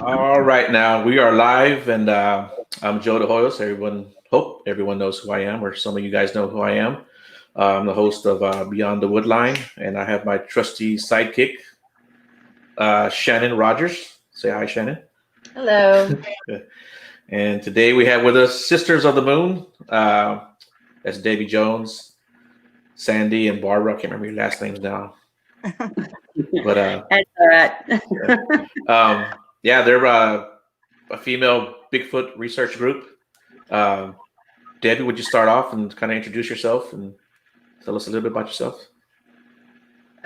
All right, now we are live, and I'm Joe DeHoyos. Hope everyone knows who I am, or some of you guys know who I am. I'm the host of Beyond the Woodline, and I have my trusty sidekick, Shannon Rogers. Say hi, Shannon. Hello. And today we have with us Sisters of the Moon. That's Debbie Jones, Sandi, and Barbara. I can't remember your last names now, but That's all right. yeah, they're a female Bigfoot research group. Um, Debbie, would you start off and kind of introduce yourself and tell us a little bit about yourself?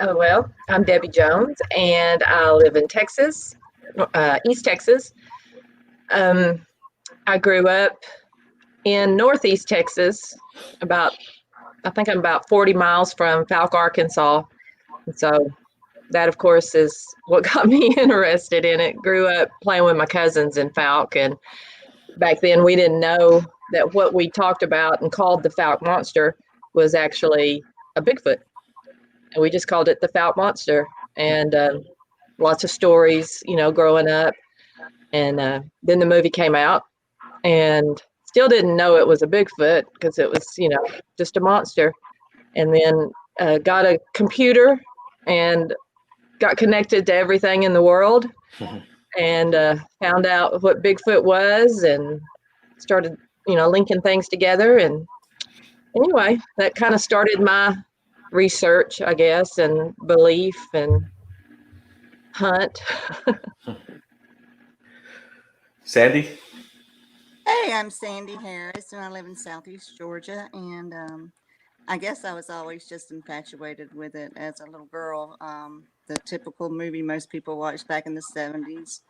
Oh, well, I'm Debbie Jones, and I live in Texas, East Texas. Um, I grew up in Northeast Texas, I think I'm about 40 miles from Falk, Arkansas. And so that, of course, is what got me interested in it. Grew up playing with my cousins in Falk, and back then we didn't know that what we talked about and called the Falk monster was actually a Bigfoot. And we just called it the Falk monster. And lots of stories, growing up. And then the movie came out, and still didn't know it was a Bigfoot because it was, just a monster. And then got a computer and got connected to everything in the world and found out what Bigfoot was and started, linking things together. And anyway, that kind of started my research, I guess, and belief and hunt. Sandi? Hey, I'm Sandi Harris, and I live in Southeast Georgia. And I guess I was always just infatuated with it as a little girl. The typical movie most people watched back in the 70s,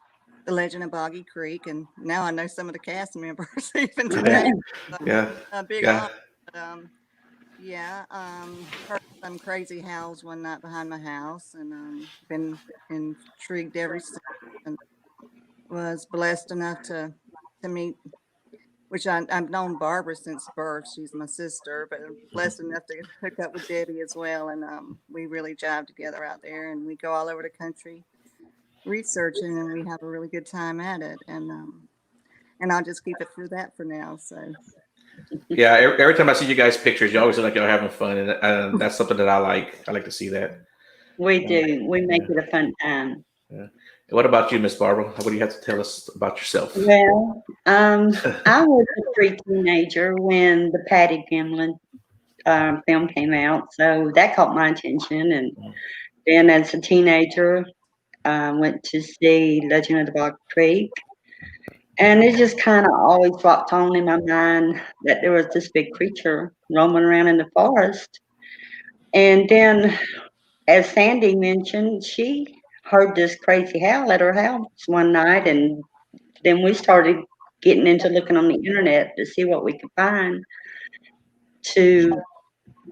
The Legend of Boggy Creek. And now I know some of the cast members even today. Yeah. A big Yeah. honor. Heard some crazy howls one night behind my house, and been intrigued ever since. And was blessed enough to meet, which I've known Barbara since birth. She's my sister, but I'm blessed enough to hook up with Debbie as well. And we really jive together out there, and we go all over the country researching, and we have a really good time at it. And I'll just keep it for that for now. So. Yeah, every time I see you guys' pictures, you always look like you're having fun, and that's something that I like. I like to see that. We do. We make it a fun time. Yeah. What about you, Miss Barbara? What do you have to tell us about yourself? Well, I was a pre-teenager when the Patty Gimlin film came out, so that caught my attention. And then, as a teenager, I went to see Legend of the Bog Creek, and it just kind of always rocked on in my mind that there was this big creature roaming around in the forest. And then, as Sandi mentioned, she heard this crazy howl at her house one night, and then we started getting into looking on the internet to see what we could find to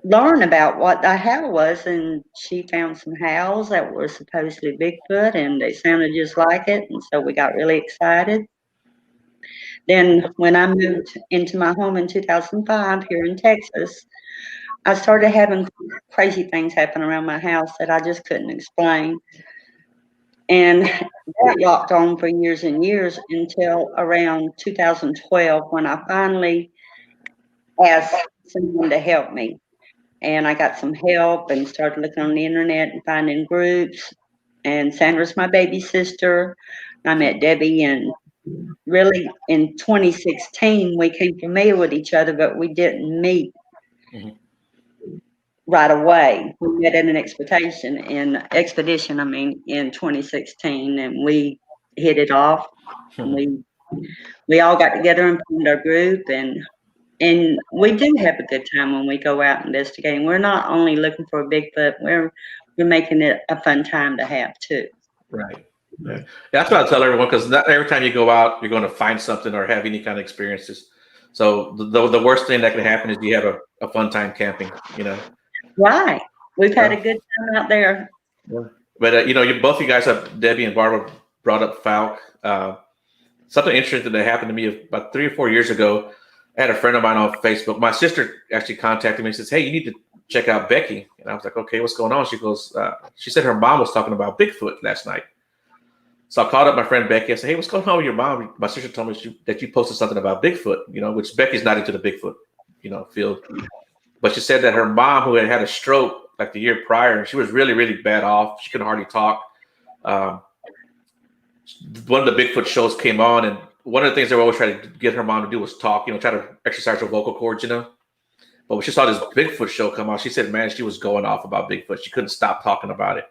learn about what the howl was. And she found some howls that were supposedly Bigfoot, and they sounded just like it. And so we got really excited. Then, when I moved into my home in 2005 here in Texas, I started having crazy things happen around my house that I just couldn't explain. And that rocked on for years and years until around 2012 when I finally asked someone to help me. And I got some help and started looking on the internet and finding groups. And Sandra's my baby sister. I met Debbie, and really in 2016 we came familiar with each other, but we didn't meet right away. We met at an expedition in 2016, and we hit it off. We all got together and formed our group, and we do have a good time when we go out investigating. We're not only looking for a Bigfoot, we're making it a fun time to have too. Right. Yeah. That's what I tell everyone, because not every time you go out, you're going to find something or have any kind of experiences. So the worst thing that can happen is you have a fun time camping, Right. We've had a good time out there. Yeah. But, both you guys have, Debbie and Barbara, brought up Falk. Something interesting that happened to me about 3 or 4 years ago. I had a friend of mine on Facebook. My sister actually contacted me and says, "Hey, you need to check out Becky." And I was like, "Okay, what's going on?" She goes, she said her mom was talking about Bigfoot last night. So I called up my friend Becky. I said, "Hey, what's going on with your mom?" My sister told me that you posted something about Bigfoot, which Becky's not into the Bigfoot, field. But she said that her mom, who had had a stroke like the year prior, she was really, really bad off. She couldn't hardly talk. One of the Bigfoot shows came on, and one of the things they were always trying to get her mom to do was talk, try to exercise her vocal cords, But when she saw this Bigfoot show come out, she said, man, she was going off about Bigfoot. She couldn't stop talking about it.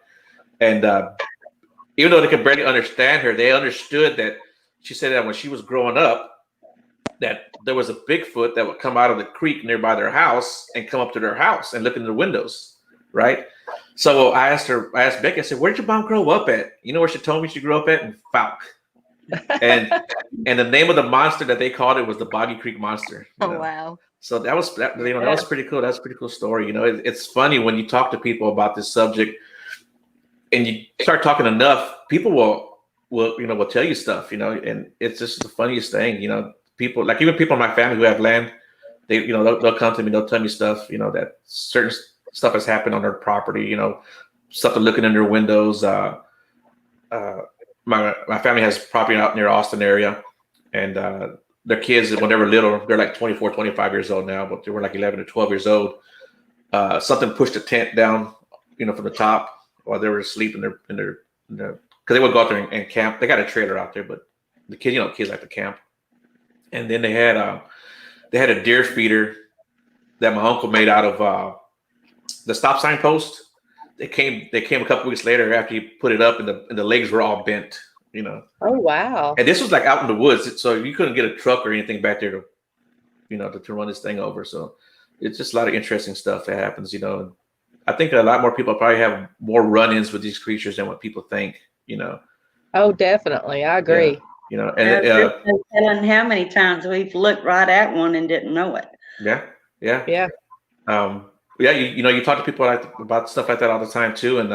And even though they could barely understand her, they understood that she said that when she was growing up, that there was a Bigfoot that would come out of the creek nearby their house and come up to their house and look in the windows, right? So I asked Becky, I said, where did your mom grow up at? You know where she told me she grew up at? In Falk. And the name of the monster that they called it was the Boggy Creek Monster. Oh, wow. So that was pretty cool. That's a pretty cool story. It's funny when you talk to people about this subject and you start talking enough, people will tell you stuff, and it's just the funniest thing, people, like even people in my family who have land, they'll come to me, they'll tell me stuff, that certain stuff has happened on their property, stuff they're looking in their windows. My family has property out near Austin area, and their kids, when they were little, they're like 24, 25 years old now, but they were like 11 or 12 years old. Something pushed a tent down, from the top while they were asleep in their because they would go out there and camp. They got a trailer out there, but the kids, kids like to camp. And then they had a deer feeder that my uncle made out of the stop sign post. They came a couple weeks later after he put it up, and the legs were all bent. Oh wow! And this was like out in the woods, so you couldn't get a truck or anything back there to run this thing over. So it's just a lot of interesting stuff that happens. I think a lot more people probably have more run-ins with these creatures than what people think. Oh, definitely, I agree. Yeah, and telling how many times we've looked right at one and didn't know it. Yeah. Yeah. You talk to people about stuff like that all the time too, and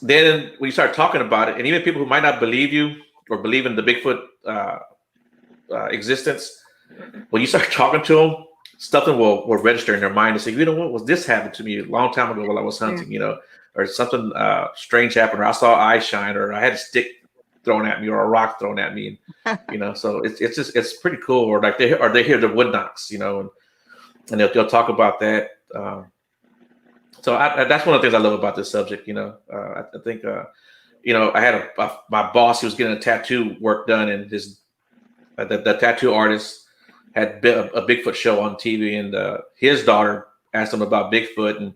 then when you start talking about it, and even people who might not believe you or believe in the Bigfoot existence, when you start talking to them, something will register in their mind and say, what was this happened to me a long time ago while I was hunting, or something strange happened, or I saw eye shine, or I had a stick thrown at me, or a rock thrown at me, and so it's pretty cool. Or like they hear the wood knocks, and they'll talk about that. So that's one of the things I love about this subject. I think I had my boss, he was getting a tattoo work done, and the tattoo artist had a Bigfoot show on TV, and his daughter asked him about Bigfoot, and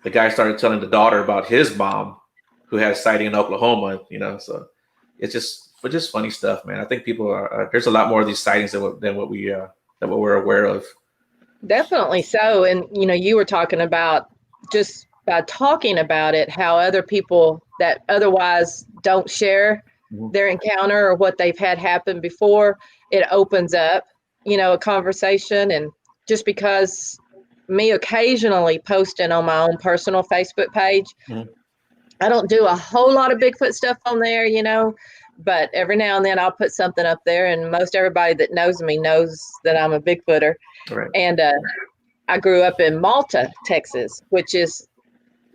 the guy started telling the daughter about his mom, who had a sighting in Oklahoma. So it's just funny stuff, man. I think people there's a lot more of these sightings than what we're aware of. Definitely so. And you were talking about just by talking about it, how other people that otherwise don't share their encounter or what they've had happen before, it opens up a conversation. And just because me occasionally posting on my own personal Facebook page, I don't do a whole lot of Bigfoot stuff on there, but every now and then I'll put something up there, and most everybody that knows me knows that I'm a Bigfooter. Right. And I grew up in Malta, Texas, which is,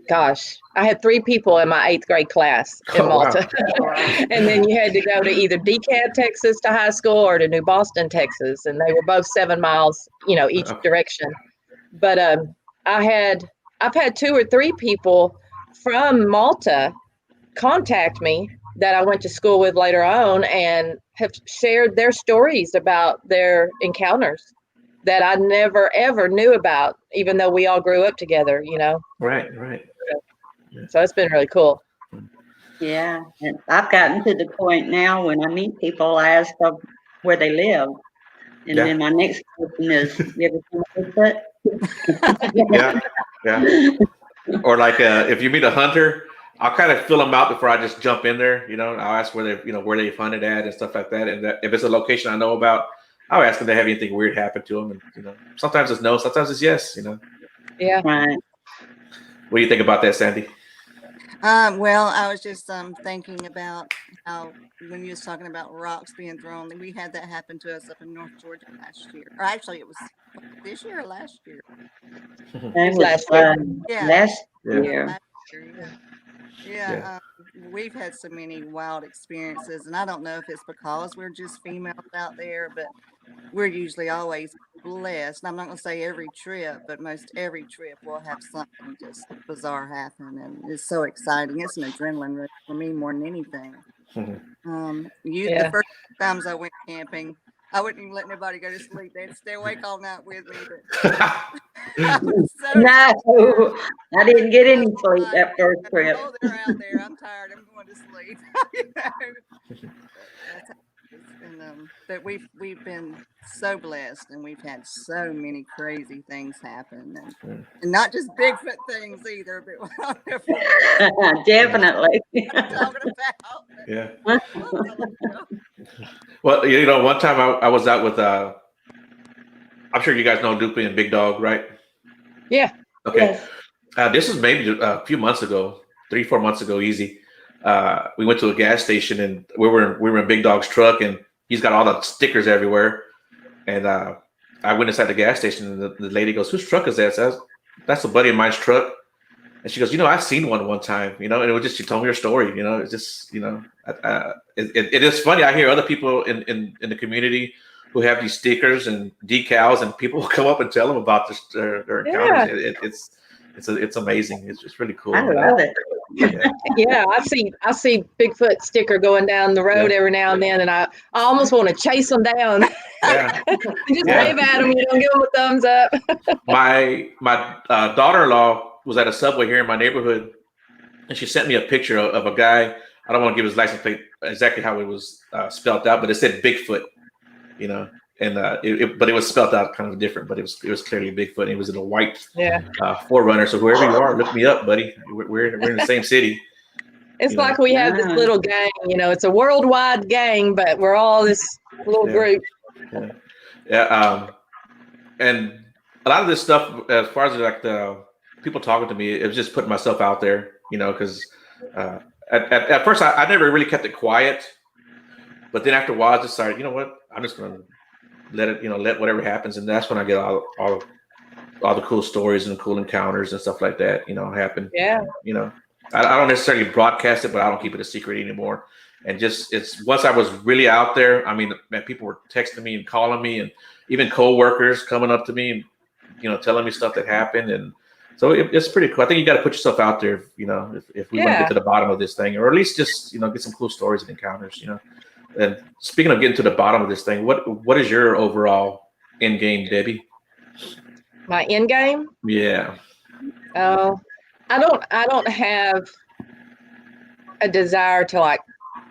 gosh, I had 3 people in my 8th grade class in Malta. Wow. And then you had to go to either DeKalb, Texas to high school, or to New Boston, Texas. And they were both 7 miles, each direction. But I've had 2 or 3 people from Malta contact me that I went to school with later on, and have shared their stories about their encounters that I never, ever knew about, even though we all grew up together, Right. So it's been really cool. Yeah, and I've gotten to the point now when I meet people, I ask them where they live. And then my next question is, you ever seen Bigfoot? Yeah. Or like if you meet a hunter, I'll kind of fill them out before I just jump in there. I'll ask where they've hunted at and stuff like that. And if it's a location I know about, I'll ask them if they have anything weird happen to them. And sometimes it's no, sometimes it's yes. Yeah. Right. What do you think about that, Sandy? Well, I was just thinking about how when you was talking about rocks being thrown, we had that happen to us up in North Georgia last year. Or actually, it was this year or last year. It was Last year. Yeah. last Yeah. year. Last year, yeah. we've had so many wild experiences, and I don't know if it's because we're just females out there, but we're usually always blessed. I'm not going to say every trip, but most every trip we'll have something just bizarre happen, and it's so exciting. It's an adrenaline rush for me more than anything. The Yeah. first times I went camping, I wouldn't even let nobody go to sleep. They'd stay awake all night with me, but I was so No, I didn't get any sleep like, that first trip. oh, they're out there. I'm tired. I'm going to sleep. You know? That's how it is. And but we've been so blessed, and we've had so many crazy things happen, and not just Bigfoot things either. But whatever Definitely. I'm talking about. Yeah. I'll tell you. Well, one time I was out with I'm sure you guys know Doopy and Big Dog, right? Yeah. Okay. Yes. This was maybe a few months ago, 3-4 months ago, easy. We went to a gas station and we were in Big Dog's truck, and he's got all the stickers everywhere. And I went inside the gas station, and the lady goes, "Whose truck is that?" So that's a buddy of mine's truck. And she goes, "I've seen one time, and it was just, she told me her story, it's just, it is funny. I hear other people in the community who have these stickers and decals, and people will come up and tell them about their encounters. It's amazing. It's just really cool. I love it. Yeah. Yeah, I see Bigfoot sticker going down the road every now and then, and I almost want to chase them down. Yeah. Just Yeah. wave at them, give them a thumbs up. My daughter-in-law was at a Subway here in my neighborhood, and she sent me a picture of a guy. I don't want to give his license plate exactly how it was spelled out, but it said Bigfoot, and but it was spelled out kind of different, but it was clearly Bigfoot. And it was in a white Forerunner. So whoever you are, look me up, buddy. We're in the same city. It's like we have this little gang. It's a worldwide gang, but we're all this little group. Yeah. And a lot of this stuff, as far as like the people talking to me, it was just putting myself out there, because at first I never really kept it quiet, but then after a while I just started, what, I'm just gonna let it, let whatever happens, and that's when I get all the cool stories and cool encounters and stuff like that, happen. Yeah. I don't necessarily broadcast it, but I don't keep it a secret anymore. And it's once I was really out there, I mean, man, people were texting me and calling me, and even co-workers coming up to me and, telling me stuff that happened. And so it's pretty cool. I think you got to put yourself out there, if we want to get to the bottom of this thing, or at least just, get some cool stories and encounters, And speaking of getting to the bottom of this thing, what is your overall end game, Debbie? My end game? Yeah. Oh, I don't have a desire to like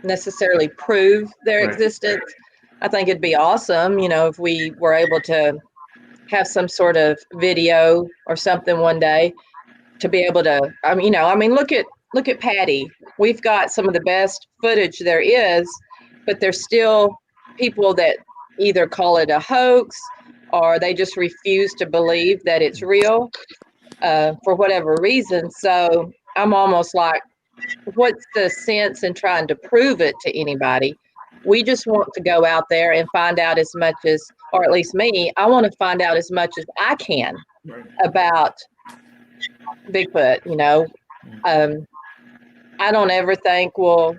necessarily prove their existence. I think it'd be awesome, if we were able to have some sort of video or something one day to be able to, look at Patty. We've got some of the best footage there is, but there's still people that either call it a hoax or they just refuse to believe that it's real for whatever reason. So I'm almost like, what's the sense in trying to prove it to anybody? We just want to go out there and find out as much as, or at least me, I want to find out as much as I can about Bigfoot. I don't ever think we'll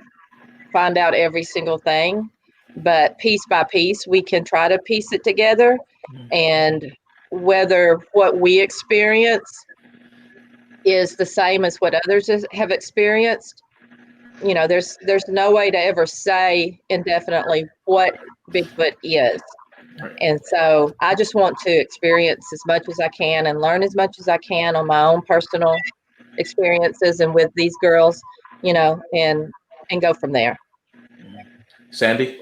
find out every single thing, but piece by piece, we can try to piece it together. And whether what we experience is the same as what others have experienced, there's no way to ever say indefinitely what Bigfoot is. And so I just want to experience as much as I can and learn as much as I can on my own personal experiences and with these girls, and go from there. Sandy?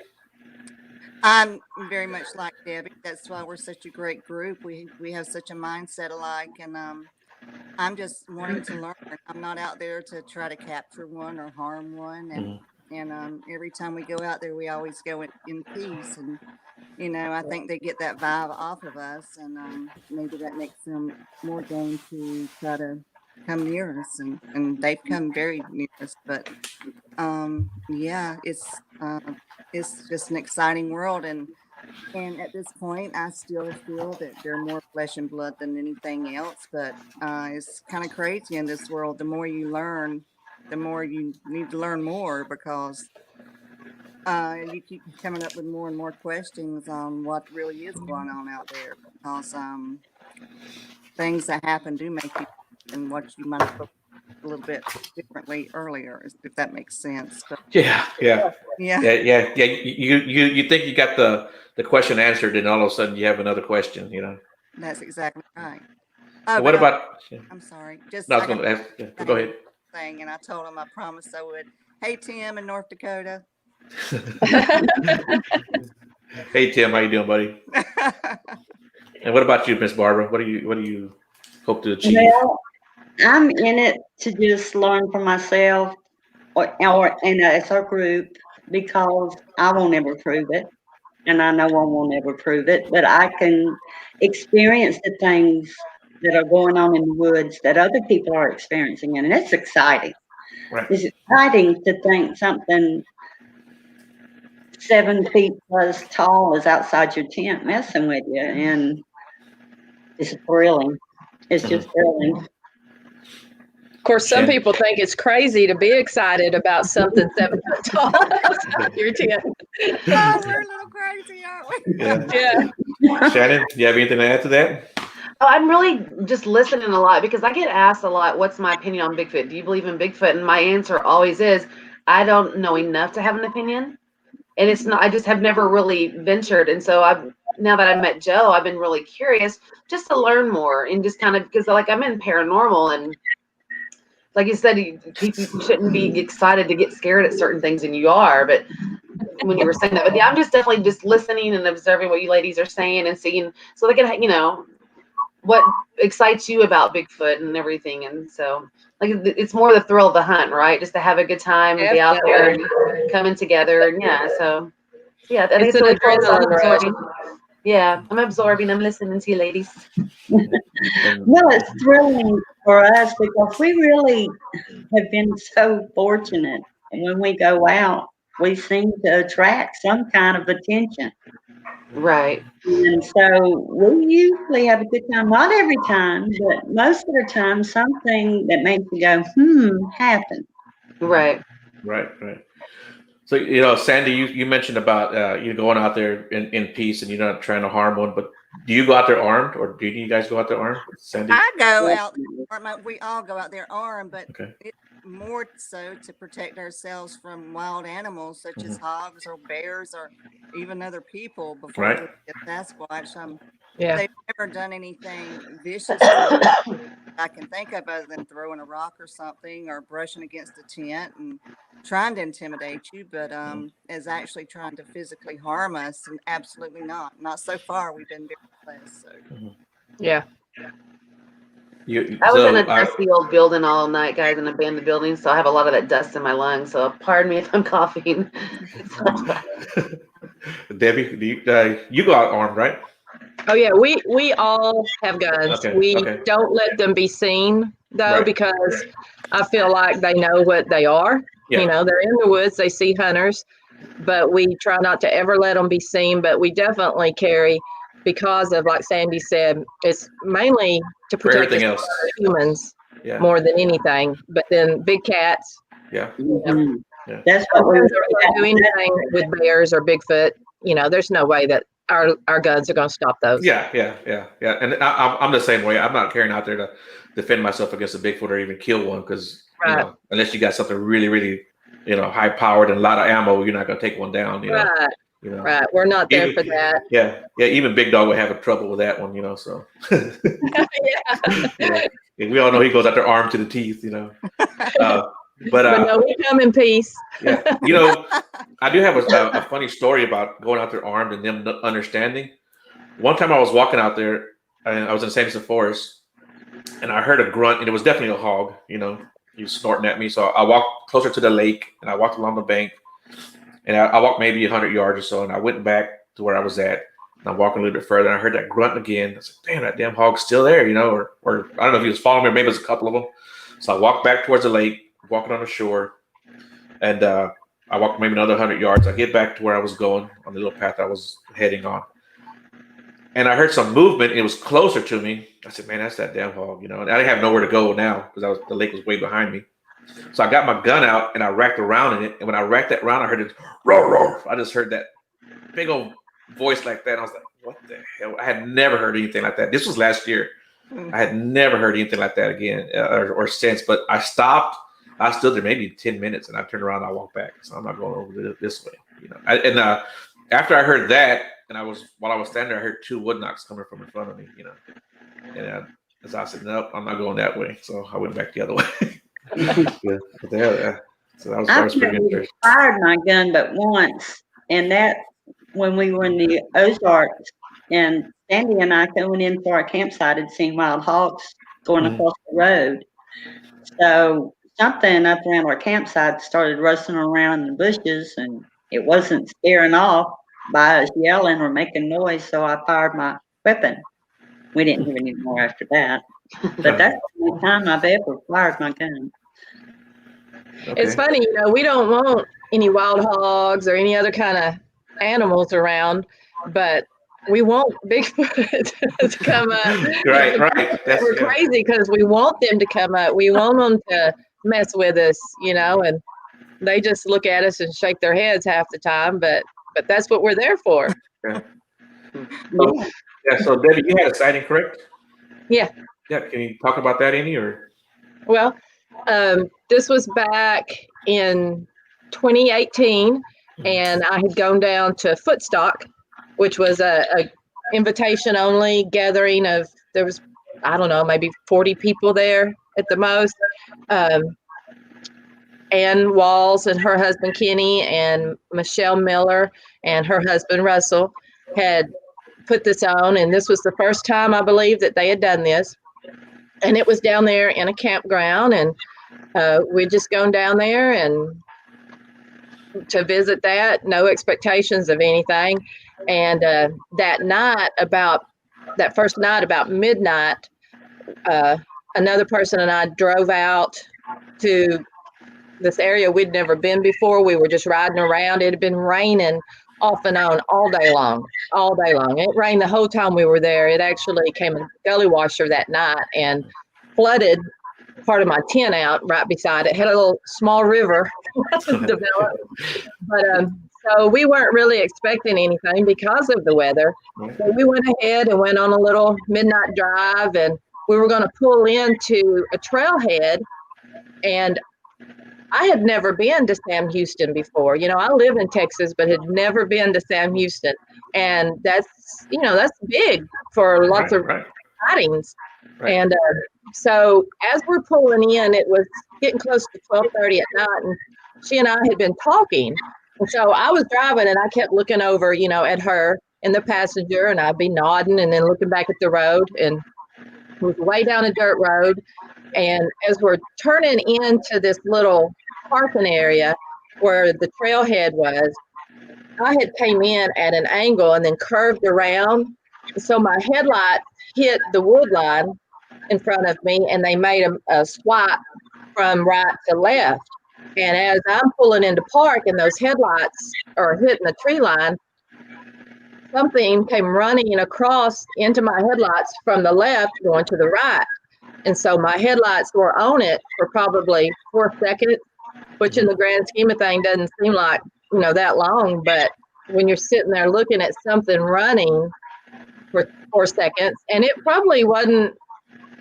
I'm very much like Debbie. That's why we're such a great group. We have such a mindset alike, and I'm just wanting to learn. I'm not out there to try to capture one or harm one. And every time we go out there, we always go in peace. And I think they get that vibe off of us, and maybe that makes them more game to try to come near us. And they've come very near us. But yeah, it's just an exciting world. And at this point, I still feel that they're more flesh and blood than anything else. But it's kind of crazy in this world. The more you learn, the more you need to learn more, because you keep coming up with more and more questions on what really is going on out there. Because things that happen do make you, and what you might have thought a little bit differently earlier, if that makes sense. But Yeah, yeah, yeah, yeah. You think you got the question answered, and all of a sudden you have another question. that's exactly right. Oh, And what but about? Yeah. I'm sorry. Just No, I was I got going to ask. Yeah, to go say ahead. thing, and I told him I promised I would. Hey, Tim in North Dakota. Hey Tim, how you doing, buddy? And what about you, Miss Barbara? What do you hope to achieve? Well, I'm in it to just learn for myself or as a group because I won't ever prove it. And I know I won't ever prove it, but I can experience the things that are going on in the woods that other people are experiencing. And it's exciting. Right. It's exciting to think something 7 feet plus tall is outside your tent messing with you. And it's thrilling. It's just thrilling. Of course, some Shannon? people think it's crazy to be excited about something 7 foot tall outside your tent. Oh, we're a little crazy, aren't we? Yeah. Yeah. Shannon, do you have anything to add to that? Oh, I'm really just listening a lot because I get asked a lot, what's my opinion on Bigfoot? Do you believe in Bigfoot? And my answer always is, I don't know enough to have an opinion. And it's not, I just have never really ventured. And so now that I've met Joe, I've been really curious just to learn more and just kind of, because like I'm in paranormal, and like you said, you shouldn't be excited to get scared at certain things, and you are, but when you were saying that, but yeah, I'm just definitely just listening and observing what you ladies are saying and seeing, so they can, what excites you about Bigfoot and everything. And so like it's more the thrill of the hunt, right? Just to have a good time and be out there and coming together. And yeah, so yeah, I think It's it's an really cool. So I'm adrenaline rush. absorbing. Yeah, I'm absorbing. I'm listening to you ladies. And Well, it's thrilling for us because we really have been so fortunate. And when we go out, we seem to attract some kind of attention. Right. And so we usually have a good time. Not every time, but most of the time, something that makes you go, happened. Right. right. So Sandy, you mentioned about you going out there in peace and you're not trying to harm one, but do you go out there armed, or do you guys go out there armed, Sandy? I go out, or we all go out there armed, but Okay. it's more so to protect ourselves from wild animals such as hogs or bears or even other people before Right. we get Sasquatch. Yeah. They've never done anything vicious to I can think of other than throwing a rock or something or brushing against a tent and trying to intimidate you, but is actually trying to physically harm us, and absolutely not so far. We've been very blessed. So Yeah. I was in a dusty old building all night, guys, in an abandoned building, so I have a lot of that dust in my lungs. So pardon me if I'm coughing. Debbie, you go out armed, right? Oh yeah, we all have guns. Okay, We okay. don't let them be seen though, Right. because I feel like they know what they are. Yeah. They're in the woods, they see hunters, but we try not to ever let them be seen. But we definitely carry, because of, like Sandy said, it's mainly to For protect us everything from else. humans Yeah. more than anything. But then big cats, Yeah. Mhm. Yeah. That's what we guns aren't gonna do anything with bears or Bigfoot. There's no way that our guns are going to stop those. Yeah. And I'm the same way. I'm not carrying out there to defend myself against a Bigfoot or even kill one, because Right. unless you got something really, really, high powered and a lot of ammo, you're not going to take one down. Right. You know. Right. We're not there Even- for that. Yeah. Even Big Dog would have trouble with that one. So. Yeah. We all know he goes out there armed to the teeth. But no, we come in peace. yeah, I do have a funny story about going out there armed and them not understanding. One time I was walking out there and I was in San Francisco Forest, and I heard a grunt, and it was definitely a hog. He was snorting at me. So I walked closer to the lake, and I walked along the bank, and I walked maybe 100 yards or so, and I went back to where I was at. And I'm walking a little bit further, and I heard that grunt again. I said, "Damn, that damn hog's still there," or I don't know if he was following me, or maybe it was a couple of them. So I walked back towards the lake, walking on the shore, and I walked maybe another 100 yards. I get back to where I was going on the little path I was heading on, and I heard some movement. It was closer to me. I said, "Man, that's that damn hog," And I didn't have nowhere to go now because the lake was way behind me. So I got my gun out and I racked around in it. And when I racked that round, I heard it roar, roar. I just heard that big old voice like that. And I was like, what the hell? I had never heard anything like that. This was last year. I had never heard anything like that again or since. But I stopped. I stood there maybe 10 minutes and I turned around and I walked back. So I'm not going over this way. After I heard that, and while I was standing there, I heard two wood knocks coming from in front of me, And as I said, nope, I'm not going that way. So I went back the other way. So that was pretty interesting. I fired my gun but once, and that when we were in the Ozarks, and Sandy and I going in for our campsite had seen wild hogs going across the road. So something up around our campsite started rustling around in the bushes, and it wasn't scaring off by us yelling or making noise. So I fired my weapon. We didn't hear any more after that. But that's the only time I've ever fired my gun. Okay. It's funny, we don't want any wild hogs or any other kind of animals around, but we want Bigfoot to come up. Right. We're crazy because we want them to come up. We want them to mess with us, and they just look at us and shake their heads half the time, but that's what we're there for. Yeah. So Debbie, you had a sighting, correct? Yeah. Yeah. Can you talk about that any or? Well, this was back in 2018, and I had gone down to Footstock, which was a invitation only gathering of, there was, I don't know, maybe 40 people there at the most. Ann Walls and her husband Kenny and Michelle Miller and her husband Russell had put this on, and this was the first time I believe that they had done this. And it was down there in a campground, and we'd just gone down there and to visit that, no expectations of anything. And that first night about midnight, another person and I drove out to this area we'd never been before. We were just riding around. It had been raining off and on all day long. It rained the whole time we were there. It actually came a gully washer that night and flooded part of my tent out right beside it. Had a little small river developed. But so we weren't really expecting anything because of the weather. So we went ahead and went on a little midnight drive, and we were going to pull into a trailhead. And I had never been to Sam Houston before. I live in Texas, but had never been to Sam Houston. And that's big for lots of sightings. Right. And so as we're pulling in, it was getting close to 12:30 at night, and she and I had been talking. And so I was driving, and I kept looking over, at her in the passenger, and I'd be nodding and then looking back at the road, and it was way down a dirt road. And as we're turning into this little parking area where the trailhead was, I had came in at an angle and then curved around. So my headlight hit the wood line in front of me, and they made a swipe from right to left. And as I'm pulling into park and those headlights are hitting the tree line, something came running across into my headlights from the left going to the right. And so my headlights were on it for probably 4 seconds, which in the grand scheme of things doesn't seem like, that long. But when you're sitting there looking at something running for 4 seconds, and it probably wasn't,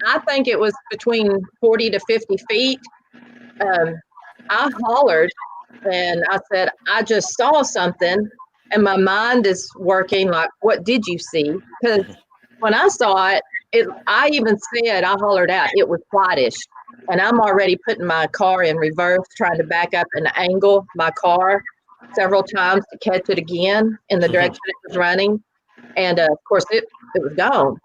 I think it was between 40 to 50 feet. I hollered and I said, I just saw something. And my mind is working like, what did you see? Because when I saw it, I even said, I hollered out, it was whitish. And I'm already putting my car in reverse, trying to back up and angle my car several times to catch it again in the direction it was running. And of course, it was gone.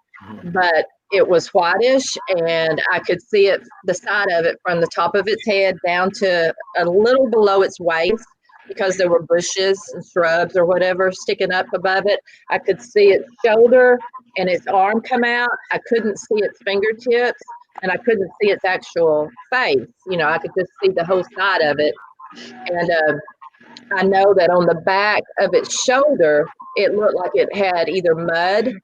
But it was whitish, and I could see it, the side of it, from the top of its head down to a little below its waist, because there were bushes and shrubs or whatever sticking up above it. I could see its shoulder and its arm come out. I couldn't see its fingertips, and I couldn't see its actual face. I could just see the whole side of it. And I know that on the back of its shoulder, it looked like it had either mud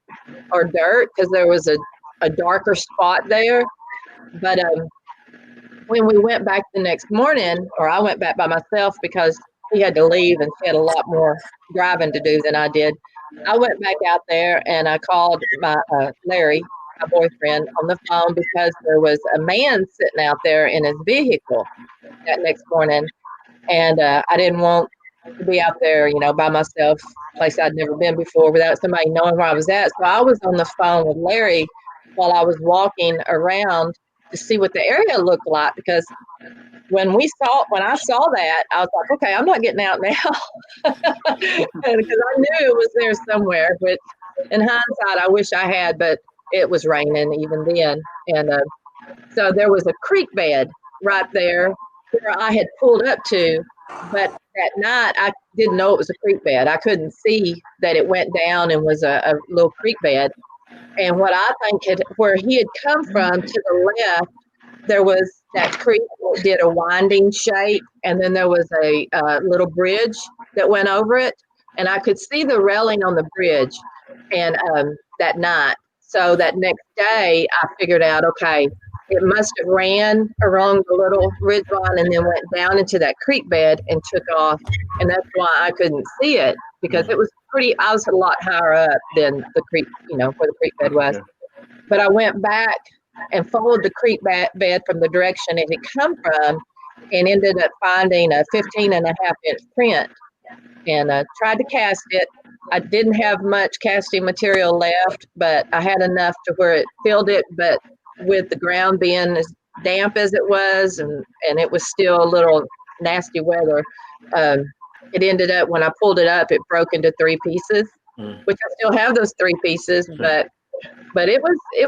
or dirt, because there was a darker spot there. But when we went back the next morning, or I went back by myself because she had to leave and she had a lot more driving to do than I did. I went back out there and I called my Larry, my boyfriend, on the phone because there was a man sitting out there in his vehicle that next morning, and I didn't want to be out there, by myself, place I'd never been before, without somebody knowing where I was at. So I was on the phone with Larry while I was walking around to see what the area looked like, because when I saw that, I was like, okay, I'm not getting out now, because I knew it was there somewhere. Which, in hindsight, I wish I had, but it was raining even then, and so there was a creek bed right there where I had pulled up to, but that night I didn't know it was a creek bed. I couldn't see that it went down and was a little creek bed. And what I think where he had come from to the left, there was that creek that did a winding shape, and then there was a little bridge that went over it, and I could see the railing on the bridge. And that night, so that next day, I figured out, okay, it must have ran along the little ridge line and then went down into that creek bed and took off, and that's why I couldn't see it, because it was I was a lot higher up than the creek, where the creek bed was. But I went back and followed the creek bed from the direction it had come from, and ended up finding a 15.5-inch print, and tried to cast it. I didn't have much casting material left, but I had enough to where it filled it. But with the ground being as damp as it was, and it was still a little nasty weather, it ended up, when I pulled it up, it broke into 3 pieces, which I still have those 3 pieces, but it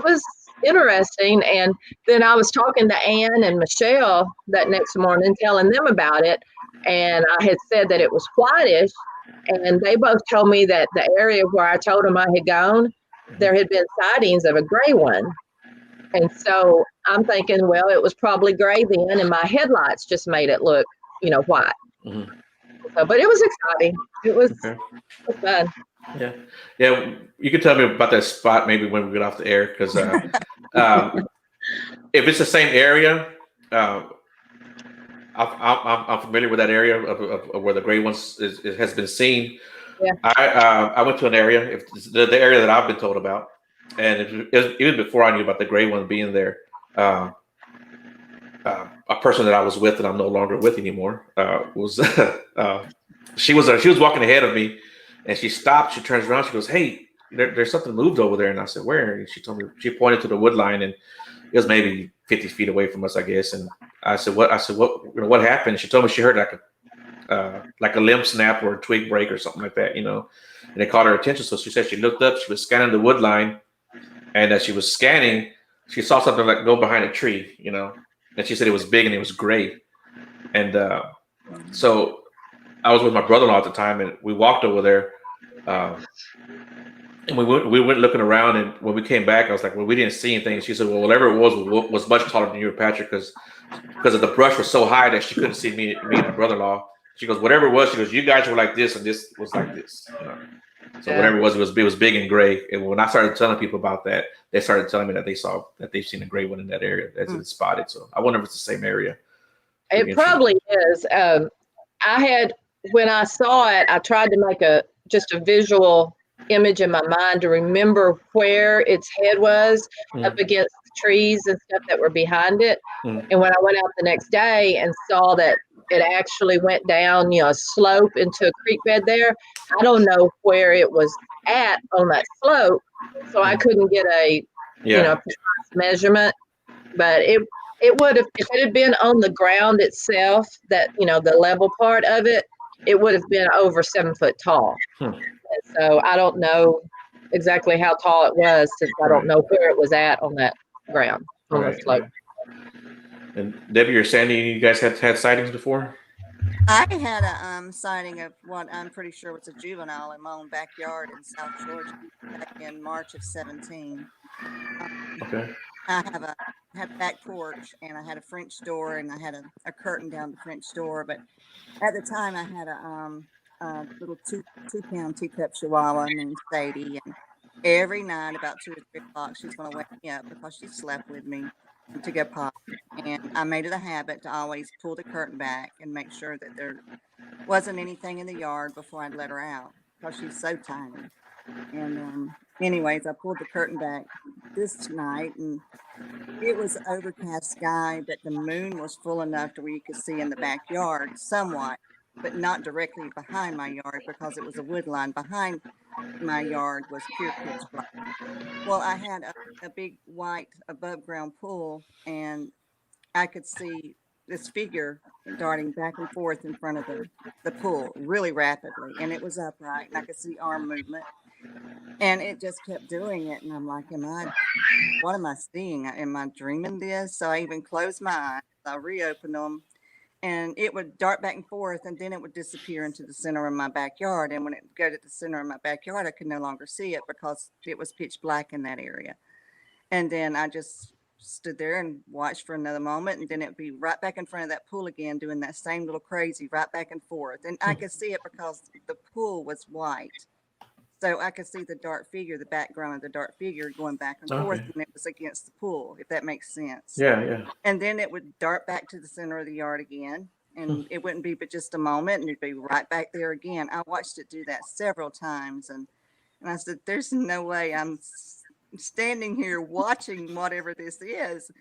was interesting. And then I was talking to Ann and Michelle that next morning, telling them about it, and I had said that it was whitish, and they both told me that the area where I told them I had gone, there had been sightings of a gray one. And so I'm thinking, well, it was probably gray then, and my headlights just made it look, white. So, but it was exciting. It was fun. Yeah. You can tell me about that spot maybe when we get off the air, because if it's the same area, I'm familiar with that area of where the gray ones has been seen. Yeah. I went to an area, if the area that I've been told about, and even before I knew about the gray one being there. A person that I was with, and I'm no longer with anymore, was she was walking ahead of me, and she stopped. She turns around. She goes, "Hey, there's something moved over there." And I said, "Where?" And she told me. She pointed to the wood line, and it was maybe 50 feet away from us, I guess. And I said, "What?" I said, "What happened?" She told me she heard like a limb snap or a twig break or something like that, And it caught her attention. So she said she looked up. She was scanning the wood line, and as she was scanning, she saw something like go behind a tree, And she said it was big and it was gray. And so I was with my brother-in-law at the time, and we walked over there. And we went looking around, and when we came back, I was like, "Well, we didn't see anything." She said, "Well, whatever it was much taller than you or Patrick, because the brush was so high that she couldn't see me and my brother-in-law." She goes, "Whatever it was," she goes, "you guys were like this, and this was like this." So whatever it was big and gray. And when I started telling people about that, they started telling me that they've seen a gray one in that area that's been spotted. So I wonder if it's the same area. It probably is. When I saw it, I tried to make just a visual image in my mind to remember where its head was up against the trees and stuff that were behind it. And when I went out the next day and saw that it actually went down, a slope into a creek bed there, I don't know where it was at on that slope, so I couldn't get a precise measurement. But it would have, if it had been on the ground itself, that the level part of it, it would have been over 7 foot tall. So I don't know exactly how tall it was, since I don't know where it was at on that ground, on the slope. And Debbie or Sandy, you guys had sightings before? I had a sighting of what I'm pretty sure was a juvenile in my own backyard in South Georgia back in March of 17. Okay. I had a back porch, and I had a French door, and I had a curtain down the French door. But at the time, I had a little 2-pound teacup Chihuahua named Sadie, and every night about 2 or 3 o'clock, she's going to wake me up because she slept with me. to go potty. And I made it a habit to always pull the curtain back and make sure that there wasn't anything in the yard before I'd let her out because she's so tiny. And anyways, I pulled the curtain back this night, and it was overcast sky, but the moon was full enough to where you could see in the backyard somewhat, but not directly behind my yard because it was a wood line. Behind my yard was pure pitch black. Well, I had a big white above ground pool, and I could see this figure darting back and forth in front of the pool really rapidly, and it was upright, and I could see arm movement, and it just kept doing it. And I'm like, what am I seeing? Am I dreaming this? So I even closed my eyes, I reopened them, and it would dart back and forth, and then it would disappear into the center of my backyard. And when it would go to the center of my backyard, I could no longer see it because it was pitch black in that area. And then I just stood there and watched for another moment, and then it'd be right back in front of that pool again, doing that same little crazy right back and forth. And I could see it because the pool was white. So I could see the dark figure, the background of the dark figure going back and forth when it was against the pool, if that makes sense. Yeah, yeah. And then it would dart back to the center of the yard again, and it wouldn't be but just a moment, and it'd be right back there again. I watched it do that several times, and I said, there's no way I'm standing here watching whatever this is.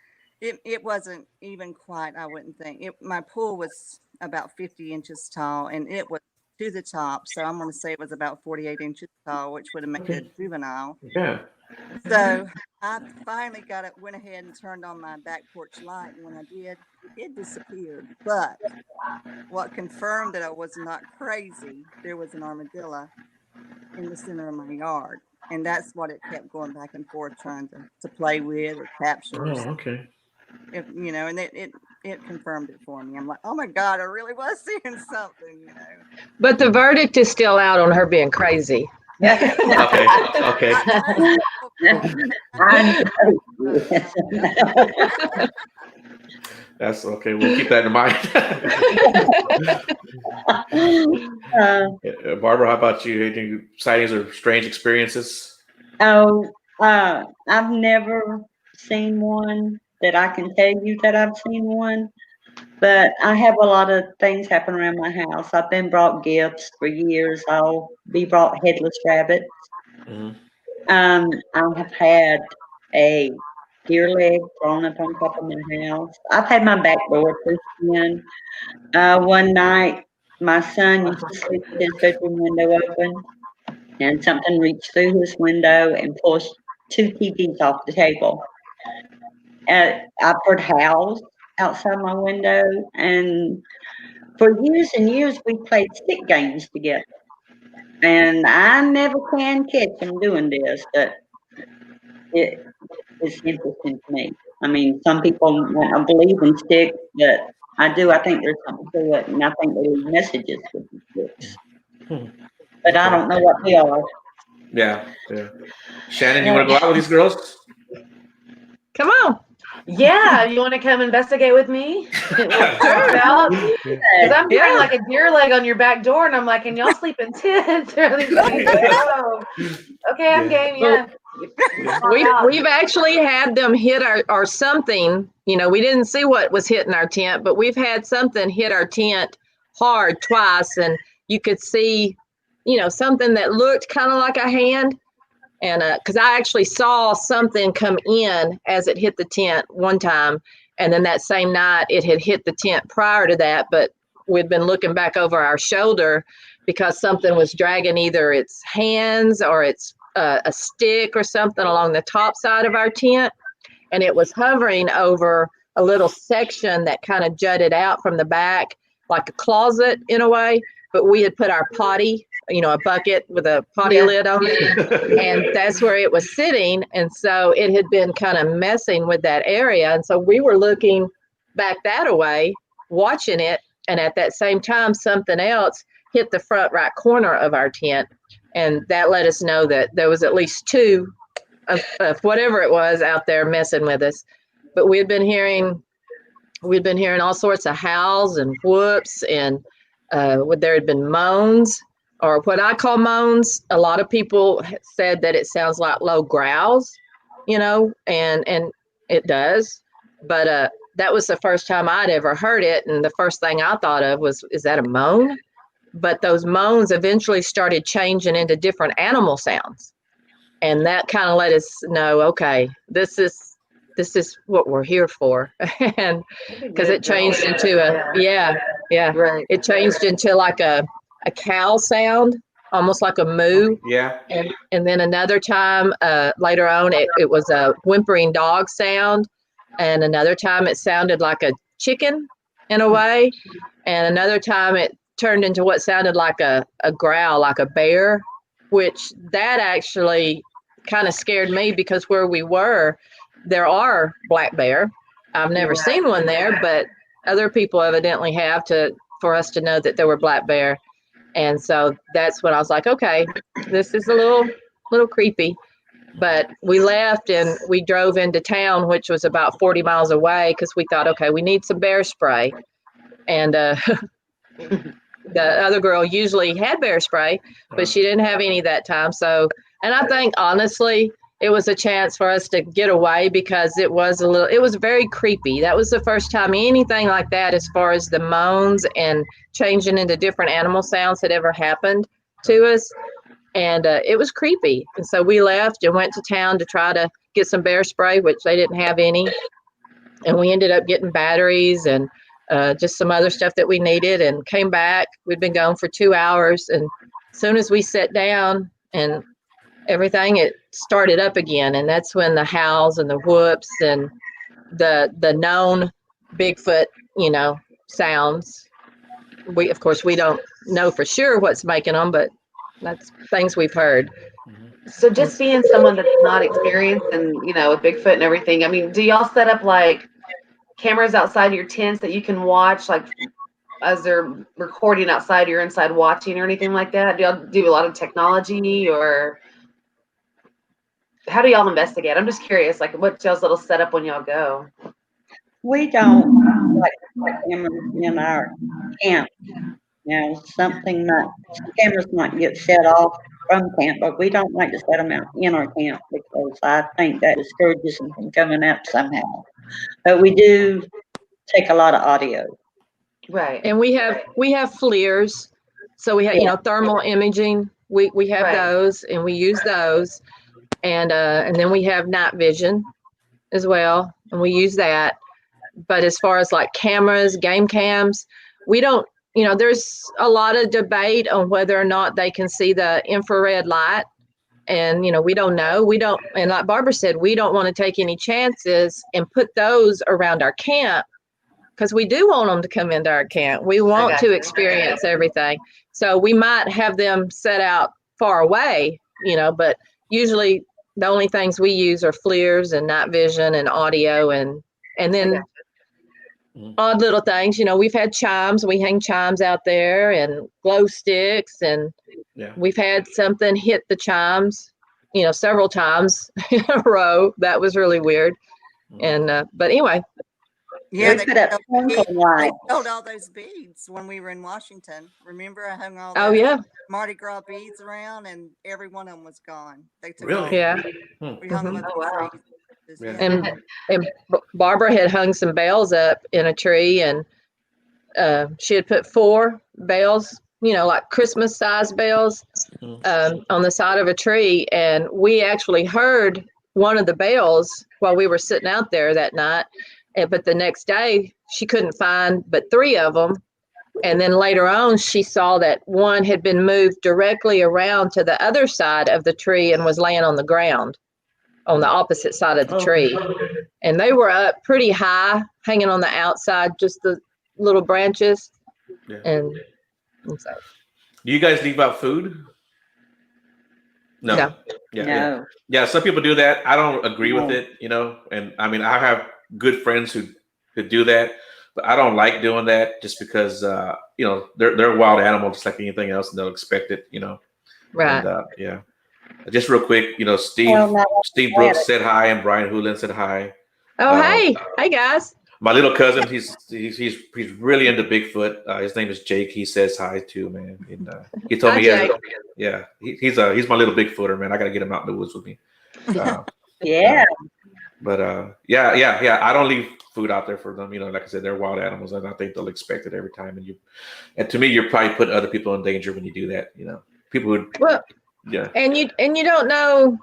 It wasn't even quite, I wouldn't think. My pool was about 50 inches tall, and it was to the top. So I'm going to say it was about 48 inches tall, which would have made it a juvenile. Yeah. So I finally went ahead and turned on my back porch light. And when I did, it disappeared. But what confirmed that I was not crazy, there was an armadillo in the center of my yard. And that's what it kept going back and forth, trying to play with or capture. Oh, okay. And it confirmed it for me. I'm like, oh my God, I really was seeing something, But the verdict is still out on her being crazy. Okay. That's okay. We'll keep that in mind. Barbara, how about you? Any sightings or strange experiences? I've never seen one that I can tell you that I've seen one, but I have a lot of things happen around my house. I've been brought gifts for years. I'll be brought headless rabbits. I have had a deer leg thrown up on top of my house. I've had my back door pushed in. One night, my son used to sleep with his bedroom window open, and something reached through his window and pushed 2 TVs off the table. I've heard howls outside my window, and for years and years, we played stick games together. And I never can catch him doing this, but it's interesting to me. I mean, some people don't believe in sticks, but I do. I think there's something to it, and I think they leave messages with the sticks. But I don't know what they are. Yeah. Shannon, you want to go out with these girls? Come on. Yeah, you want to come investigate with me? Because I'm hearing like a deer leg on your back door, and I'm like, and y'all sleep in tents? Okay, I'm game. Yeah. We've actually had them hit our something. We didn't see what was hitting our tent, but we've had something hit our tent hard twice, and you could see, something that looked kind of like a hand. And because I actually saw something come in as it hit the tent one time, and then that same night it had hit the tent prior to that, but we'd been looking back over our shoulder because something was dragging either its hands or its a stick or something along the top side of our tent, and it was hovering over a little section that kind of jutted out from the back like a closet in a way, but we had put our potty, a bucket with a potty lid on it, and that's where it was sitting. And so it had been kind of messing with that area. And so we were looking back that way, watching it. And at that same time, something else hit the front right corner of our tent. And that let us know that there was at least 2 of whatever it was out there messing with us. But we'd been hearing all sorts of howls and whoops, and there had been moans, or what I call moans. A lot of people said that it sounds like low growls, and it does. But that was the first time I'd ever heard it. And the first thing I thought of was, is that a moan? But those moans eventually started changing into different animal sounds. And that kind of let us know, okay, this is what we're here for. And because it changed into Right. it changed into like a cow sound, almost like a moo. Yeah. And then another time later on, it was a whimpering dog sound. And another time it sounded like a chicken in a way. And another time it turned into what sounded like a growl, like a bear, which that actually kind of scared me because where we were, there are black bear. I've never seen one there, but other people evidently have for us to know that there were black bear. And so that's when I was like, okay, this is a little creepy. But we left and we drove into town, which was about 40 miles away, because we thought, okay, we need some bear spray. And the other girl usually had bear spray, but she didn't have any that time. So, and I think honestly, it was a chance for us to get away because it was very creepy. That was the first time anything like that, as far as the moans and changing into different animal sounds, had ever happened to us. And it was creepy. And so we left and went to town to try to get some bear spray, which they didn't have any. And we ended up getting batteries and just some other stuff that we needed, and came back. We'd been gone for 2 hours. And as soon as we sat down and everything, it started up again. And that's when the howls and the whoops and the known Bigfoot, sounds. Of course, we don't know for sure what's making them, but that's things we've heard. So just being someone that's not experienced and, with Bigfoot and everything, I mean, do y'all set up like cameras outside your tents that you can watch, like as they're recording outside, you're inside watching or anything like that? Do y'all do a lot of technology, or how do y'all investigate? I'm just curious, like what's y'all's little setup when y'all go? We don't like cameras in our camp. Cameras might get set off from camp, but we don't like to set them out in our camp because I think that discourages them from coming out somehow. But we do take a lot of audio. Right. And we have FLIRs. So we have, thermal imaging. We have those, and we use those. And then we have night vision as well, and we use that. But as far as like cameras, game cams, we don't, there's a lot of debate on whether or not they can see the infrared light. And, we don't know. And like Barbara said, we don't want to take any chances and put those around our camp, because we do want them to come into our camp. We want to experience everything. So we might have them set out far away, but usually the only things we use are FLIRs and night vision and audio, and then odd little things. We've had chimes. We hang chimes out there and glow sticks, and we've had something hit the chimes, several times in a row. That was really weird. And but anyway. Yeah, they put up twinkle lights. They sold all those beads when we were in Washington. Remember, I hung all Oh those yeah, Mardi Gras beads around, and every one of them was gone. They took Really? all. yeah. We hung them up in wow. trees. Yeah. And Barbara had hung some bells up in a tree, and she had put 4 bells, like Christmas size bells, on the side of a tree. And we actually heard one of the bells while we were sitting out there that night. But the next day she couldn't find but 3 of them. And then later on, she saw that one had been moved directly around to the other side of the tree and was laying on the ground on the opposite side of the tree. And they were up pretty high, hanging on the outside, just the little branches. Yeah. And so. Do you guys leave out food? No. Yeah. Some people do that. I don't agree with it, and I mean, I have good friends who do that, but I don't like doing that just because, they're a wild animal just like anything else, and they'll expect it, Right. And, just real quick, Steve Brooks said hi, and Brian Hoolin said hi. Oh, hey guys. My little cousin, he's really into Bigfoot. His name is Jake. He says hi too, man. And he told me he's my little Bigfooter, man. I gotta get him out in the woods with me. Yeah. But yeah. I don't leave food out there for them. Like I said, they're wild animals, and I think they'll expect it every time. And to me, you're probably putting other people in danger when you do that. People would, Well, yeah, and you don't know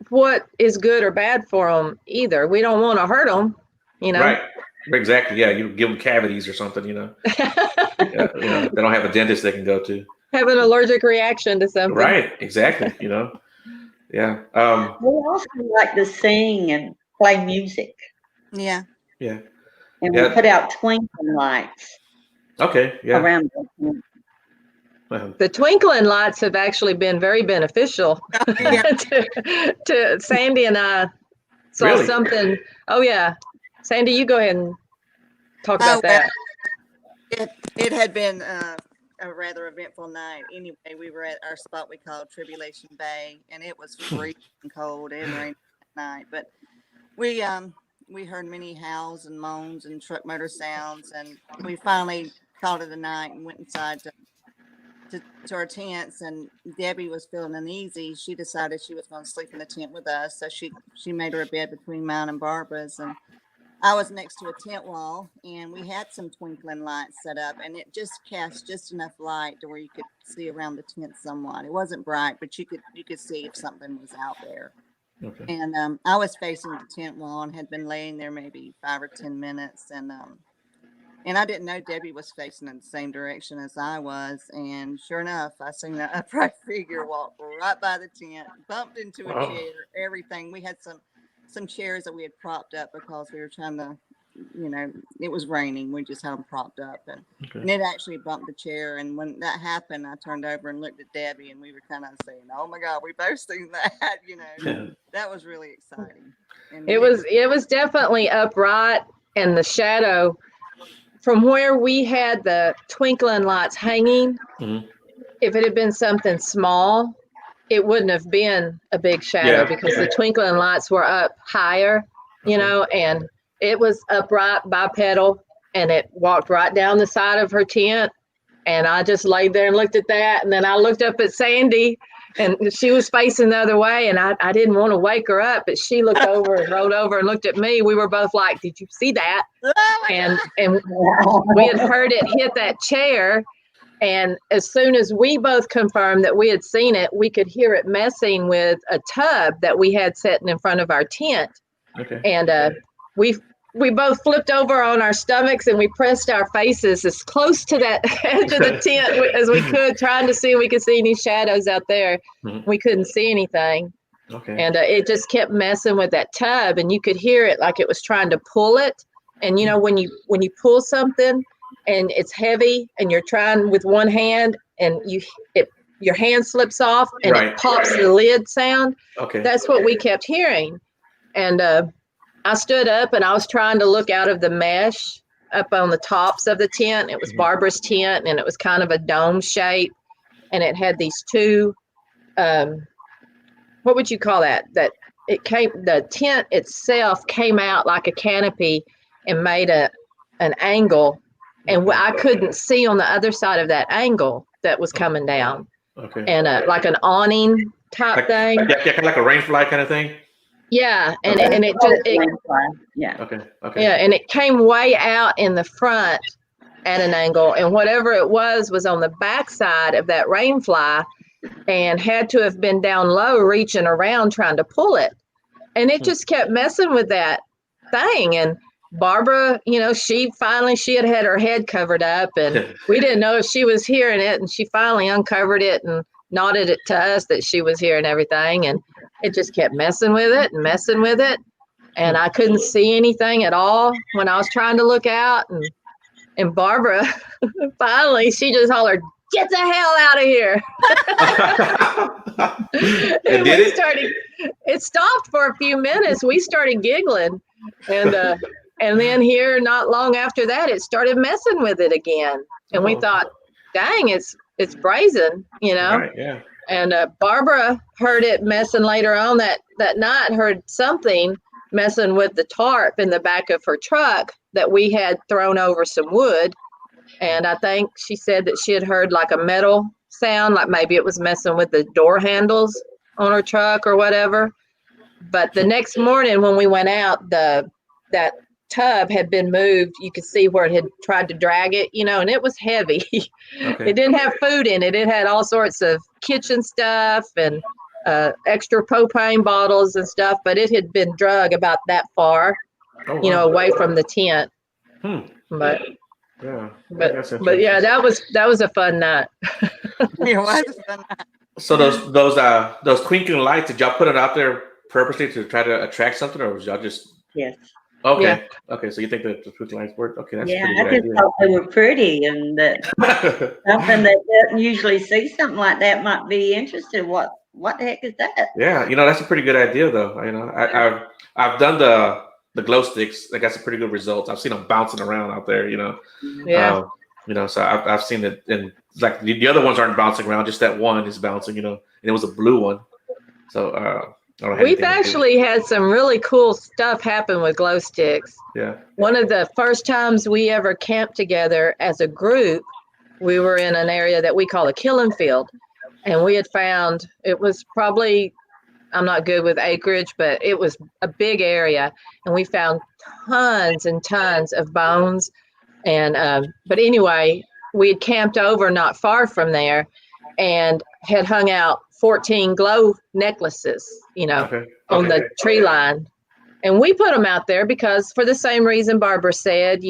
what is good or bad for them either. We don't want to hurt them, right, exactly. Yeah, you give them cavities or something. Yeah, they don't have a dentist they can go to. Have an allergic reaction to something. Right, exactly. Yeah. We also like to sing and play music, Yeah. Yeah. and we put out twinkling lights Okay. Yeah. around the tent. The twinkling lights have actually been very beneficial Yeah. to Sandy and I saw Really? something. Oh yeah, Sandy, you go ahead and talk Oh, about that. It had been a rather eventful night. Anyway, we were at our spot we called Tribulation Bay, and it was freezing cold. It rained that night, but we heard many howls and moans and truck motor sounds, and we finally called it a night and went inside to our tents. And Debbie was feeling uneasy. She decided she was going to sleep in the tent with us, so she made her a bed between mine and Barbara's, and I was next to a tent wall, and we had some twinkling lights set up, and it just cast just enough light to where you could see around the tent somewhat. It wasn't bright, but you could see if something was out there. Okay. And I was facing the tent wall and had been laying there maybe 5 or 10 minutes, and I didn't know Debbie was facing in the same direction as I was. And sure enough, I seen that upright figure walk right by the tent, bumped into a chair, everything. We had some chairs that we had propped up because we were trying to, it was raining. We just had them propped up, and it actually bumped the chair. And when that happened, I turned over and looked at Debbie, and we were kind of saying, "Oh my God, we both seen that!" That was really exciting. And It was definitely upright, and the shadow from where we had the twinkling lights hanging. Mhm. If it had been something small, it wouldn't have been a big shadow because the twinkling lights were up higher, and it was upright bipedal, and it walked right down the side of her tent. And I just laid there and looked at that. And then I looked up at Sandy, and she was facing the other way, and I didn't want to wake her up, but she looked over and rolled over and looked at me. We were both like, "Did you see that?" And we had heard it hit that chair. And as soon as we both confirmed that we had seen it, we could hear it messing with a tub that we had sitting in front of our tent. Okay. And we both flipped over on our stomachs, and we pressed our faces as close to that edge of the tent as we could, trying to see if we could see any shadows out there. Mhm. We couldn't see anything. Okay. And it just kept messing with that tub, and you could hear it like it was trying to pull it. And when you pull something and it's heavy and you're trying with one hand and your hand slips off and it pops the lid sound. Okay. That's what we kept hearing. And I stood up and I was trying to look out of the mesh up on the tops of the tent. It was Barbara's tent, and it was kind of a dome shape, and it had these two what would you call that? The tent itself came out like a canopy and made an angle, and I couldn't see on the other side of that angle that was coming down. Okay. And like an awning type thing. Kind of like a rainfly kind of thing. Yeah, and Okay. and it Yeah. Okay. yeah, and it came way out in the front at an angle, and whatever it was on the back side of that rainfly, and had to have been down low reaching around trying to pull it. And it just kept messing with that thing. And Barbara, she had her head covered up, and we didn't know if she was hearing it, and she finally uncovered it and nodded it to us that she was hearing everything. And it just kept messing with it and messing with it. And I couldn't see anything at all when I was trying to look out. And Barbara, finally, she just hollered, "Get the hell out of here." And it stopped for a few minutes. We started giggling. And then here, not long after that, it started messing with it again. And we thought, dang, it's brazen, Right, yeah. And Barbara heard it messing later on that night, heard something messing with the tarp in the back of her truck that we had thrown over some wood. And I think she said that she had heard like a metal sound, like maybe it was messing with the door handles on her truck or whatever. But the next morning when we went out, that tub had been moved. You could see where it had tried to drag it, and it was heavy. Okay. It didn't have food in it. It had all sorts of kitchen stuff and extra propane bottles and stuff, but it had been drug about that far, Oh, wow. away from the tent. But Yeah. but yeah, that was a fun night. It was fun. So those twinkling lights, did y'all put it out there purposely to try to attract something, or was y'all just Yes. okay? Yeah. Okay, so you think that the twinkling lights worked? Okay, that's Yeah, a I pretty just good thought they were pretty, and that something that doesn't usually see something like that might be interested. What the heck is that? Yeah, that's a pretty good idea, though. I've done the glow sticks. I got some pretty good results. I've seen them bouncing around out there. Yeah. So I've seen it, and like the other ones aren't bouncing around. Just that one is bouncing. And it was a blue one. So I don't have We've anything to do. actually had some really cool stuff happen with glow sticks. Yeah. One of the first times we ever camped together as a group, we were in an area that we call a killing field. And we had found, it was probably, I'm not good with acreage, but it was a big area. And we found tons and tons of bones. And but anyway, we had camped over not far from there and had hung out 14 glow necklaces, Okay. on the tree line. And we put them out there because for the same reason Barbara said,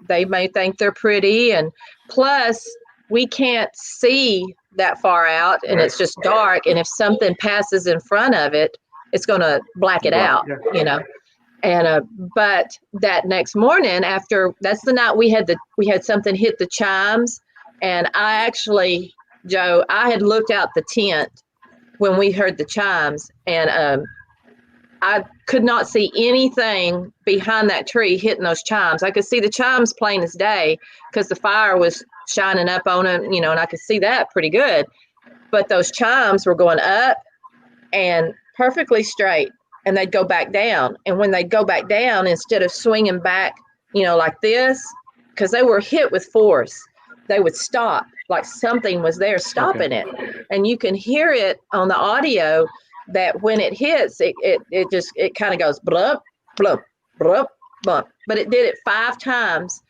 they may think they're pretty. And plus, we can't see that far out and it's just dark. And if something passes in front of it, it's going to black it out, And but that next morning, that's the night we had something hit the chimes. And I actually, Joe, I had looked out the tent when we heard the chimes, and I could not see anything behind that tree hitting those chimes. I could see the chimes plain as day because the fire was shining up on it, and I could see that pretty good. But those chimes were going up and perfectly straight, and they'd go back down. And when they'd go back down, instead of swinging back, like this, because they were hit with force, they would stop, like something was there stopping it. And you can hear it on the audio that when it hits, it kind of goes blump, blump, blump, blump. But it did it 5 times.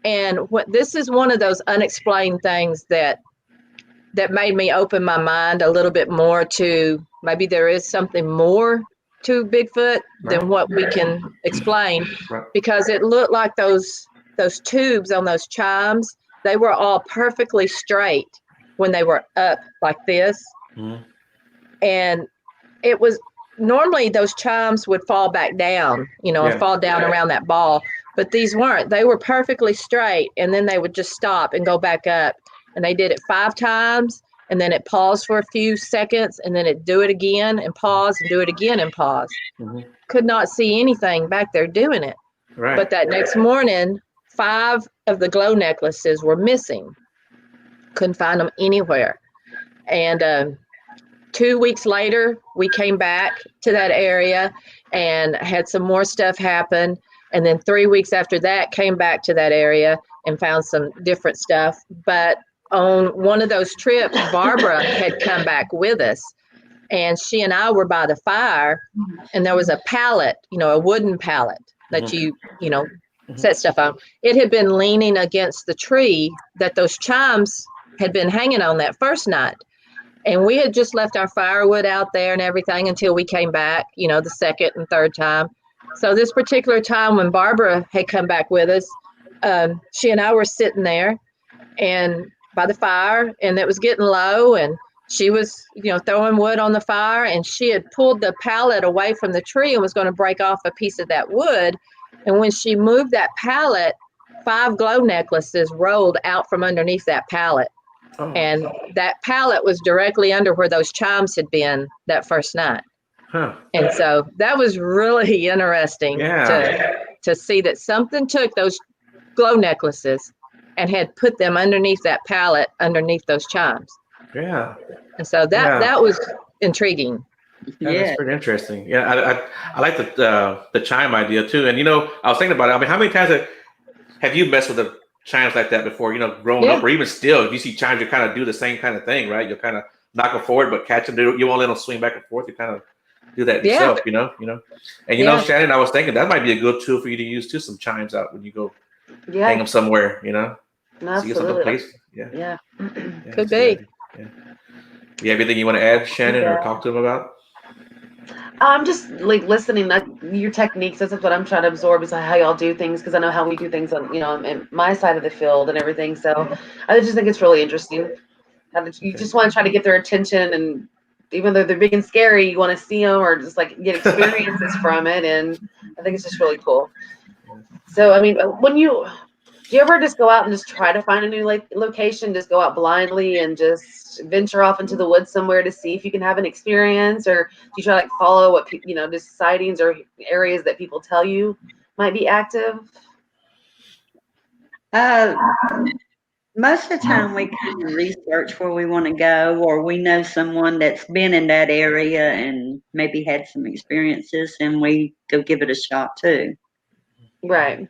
And this is one of those unexplained things that made me open my mind a little bit more to maybe there is something more to Bigfoot than what we can explain, because it looked like those tubes on those chimes, they were all perfectly straight when they were up like this. And it was normally those chimes would fall back down, and fall down around that ball, but these weren't. They were perfectly straight, and then they would just stop and go back up. And they did it 5 times, and then it paused for a few seconds, and then it do it again and pause and do it again and pause. Could not see anything back there doing it. Right. But that next morning, 5 of the glow necklaces were missing. Couldn't find them anywhere. And 2 weeks later, we came back to that area and had some more stuff happen. And then 3 weeks after that, came back to that area and found some different stuff. But on one of those trips, Barbara had come back with us, and she and I were by the fire, and there was a pallet, a wooden pallet that you set stuff on. It had been leaning against the tree that those chimes had been hanging on that first night. And we had just left our firewood out there and everything until we came back, the second and third time. So this particular time when Barbara had come back with us, she and I were sitting there and by the fire, and it was getting low, and she was, throwing wood on the fire, and she had pulled the pallet away from the tree and was going to break off a piece of that wood. And when she moved that pallet, 5 glow necklaces rolled out from underneath that pallet. Oh. And that pallet was directly under where those chimes had been that first night. Huh. And so that was really interesting to see that something took those glow necklaces and had put them underneath that pallet, underneath those chimes. Yeah. And so that was intriguing. Yeah, that's pretty interesting. Yeah, I like the chime idea too. And I was thinking about it. I mean, how many times have you messed with the chimes like that before? Growing up, or even still, if you see chimes, you kind of do the same kind of thing, right? You'll kind of knock them forward, but catch them. You won't let them swing back and forth. You kind of do that Yeah. yourself, you know. And Yeah. Shannon, I was thinking that might be a good tool for you to use too. Some chimes out when you go hang Yeah, them somewhere, So you get something absolutely. placed. Yeah, Yeah. yeah, Could that's a good be. idea. Yeah. You have anything you want to add, Shannon, or Yeah. talk to them about? I'm just like listening, like your techniques. That's what I'm trying to absorb is how y'all do things, because I know how we do things on, in my side of the field and everything. So I just think it's really interesting. You just want to try to get their attention, and even though they're big and scary, you want to see them or just like get experiences from it. And I think it's just really cool. So, I mean, do you ever just go out and just try to find a new location, just go out blindly and just venture off into the woods somewhere to see if you can have an experience, or do you try to like follow what just sightings or areas that people tell you might be active? Most of the time we kind of research where we want to go, or we know someone that's been in that area and maybe had some experiences, and we go give it a shot too. Right.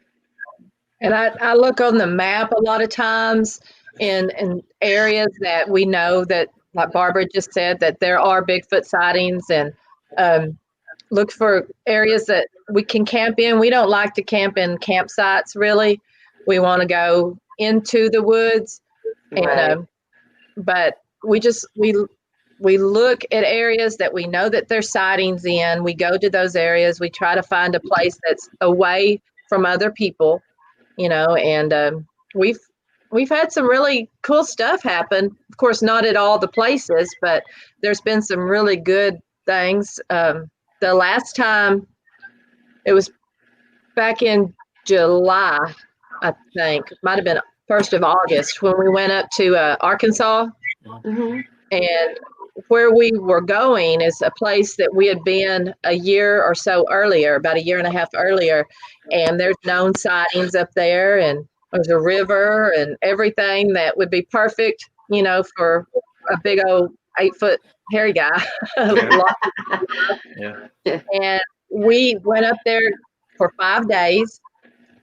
And I look on the map a lot of times in areas that we know that, like Barbara just said, that there are Bigfoot sightings, and look for areas that we can camp in. We don't like to camp in campsites, really. We want to go into the woods, and Right. but we look at areas that we know that there's sightings in. We go to those areas. We try to find a place that's away from other people, and we've had some really cool stuff happen. Of course, not at all the places, but there's been some really good things. The last time, it was back in July, I think, might have been 1st of August, when we went up to Arkansas. Mm-hmm. And where we were going is a place that we had been a year or so earlier, about a year and a half earlier. And there's known sightings up there, and there's a river and everything that would be perfect, for a big old 8-foot hairy guy. Yeah. And we went up there for 5 days,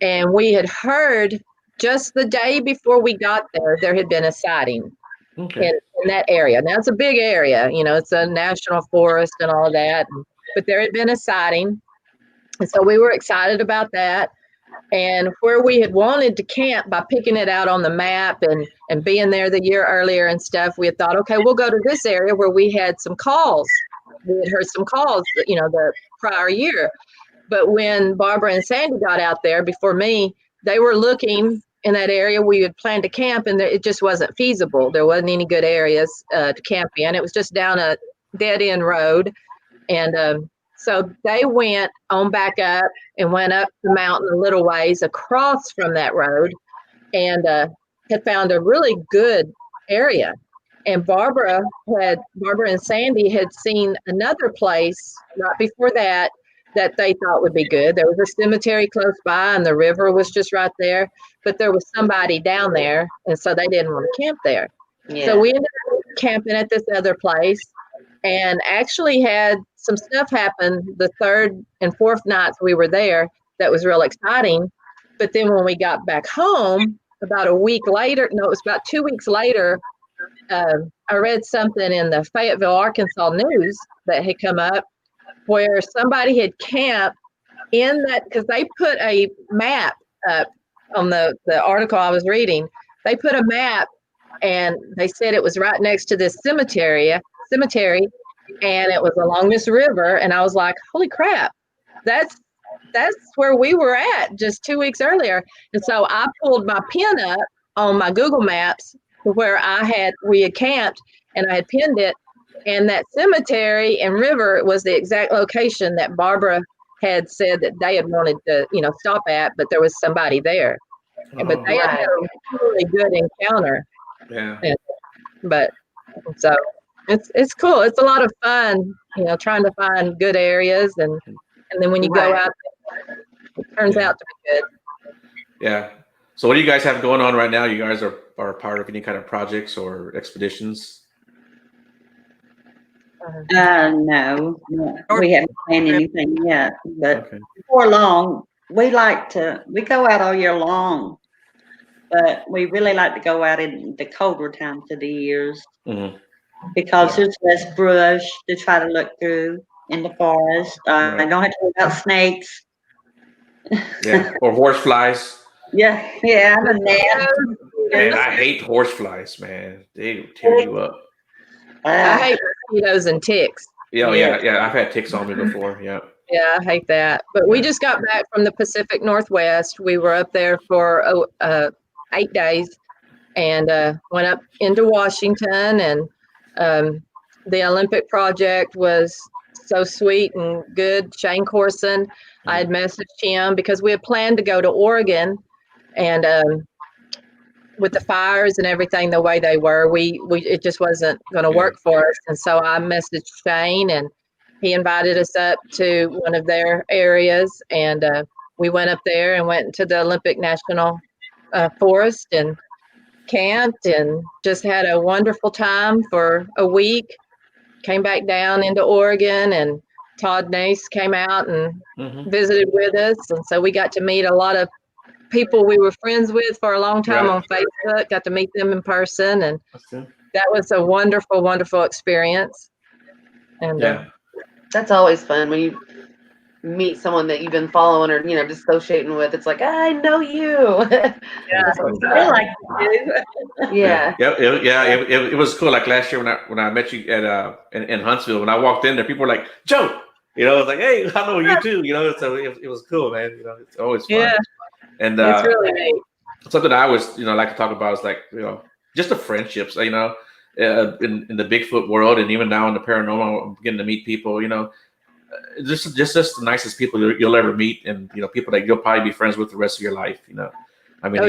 and we had heard just the day before we got there, there had been a sighting Okay. in that area. Now, it's a big area, it's a national forest and all that, but there had been a sighting. And so we were excited about that. And where we had wanted to camp, by picking it out on the map and being there the year earlier and stuff, we had thought, okay, we'll go to this area where we had some calls. We had heard some calls, the prior year. But when Barbara and Sandy got out there before me, they were looking in that area we had planned to camp, and it just wasn't feasible. There wasn't any good areas to camp in. It was just down a dead end road. And so they went on back up and went up the mountain a little ways across from that road, and had found a really good area. And Barbara and Sandy had seen another place right before that they thought would be good. There was a cemetery close by, and the river was just right there, but there was somebody down there, and so they didn't want to camp there. Yeah. So we ended up camping at this other place, and actually had some stuff happen the 3rd and 4th nights we were there that was real exciting. But then when we got back home, about a week later, no, it was about 2 weeks later, I read something in the Fayetteville, Arkansas news that had come up where somebody had camped in that, because they put a map up on the article I was reading. They put a map, and they said it was right next to this cemetery, and it was along this river. And I was like, holy crap, that's where we were at just 2 weeks earlier. And so I pulled my pin up on my Google Maps to where we had camped, and I had pinned it. And that cemetery and river was the exact location that Barbara had said that they had wanted to, stop at, but there was somebody there. But they had had a really good encounter. Yeah. But so it's cool. It's a lot of fun, trying to find good areas, and then when you go out there, it turns out to be good. Yeah. So what do you guys have going on right now? You guys are part of any kind of projects or expeditions? No, we haven't planned anything yet, but before long, we go out all year long, but we really like to go out in the colder times of the years, because there's less brush to try to look through. in the forest. I Right. don't have to worry about snakes. Yeah, or horse flies. Yeah, I'm a nasty. Man, I hate horse flies, man. They tear you up. I hate mosquitoes and ticks. Yeah, Yes. yeah. I've had ticks on me before. Yeah. Yeah, I hate that. But we Yeah. just got back from the Pacific Northwest. We were up there for 8 days and went up into Washington. And the Olympic project was so sweet and good. Shane Corson, I had messaged him because we had planned to go to Oregon. And with the fires and everything the way they were, we it just wasn't going to work for us. And so I messaged Shane, and he invited us up to one of their areas, and we went up there and went to the Olympic National Forest and camped and just had a wonderful time for a week. Came back down into Oregon, and Todd Nace came out and visited with us, and so we got to meet a lot of people we were friends with for a long time on Facebook. Got to meet them in person, and that was a wonderful, wonderful experience. And That's always fun when you meet someone that you've been following or dissociating with. It's like, I know you. I like to do. Yeah. It was cool. Like last year when I met you at in Huntsville, when I walked in there, people were like, Joe, I was like, hey, I know you too, so it was cool, man. It's always fun. Yeah. And it's really neat. Something I always like to talk about is like just the friendships, in the Bigfoot world, and even now in the paranormal, I'm getting to meet people, just the nicest people you'll ever meet, and people that you'll probably be friends with the rest of your life. I mean,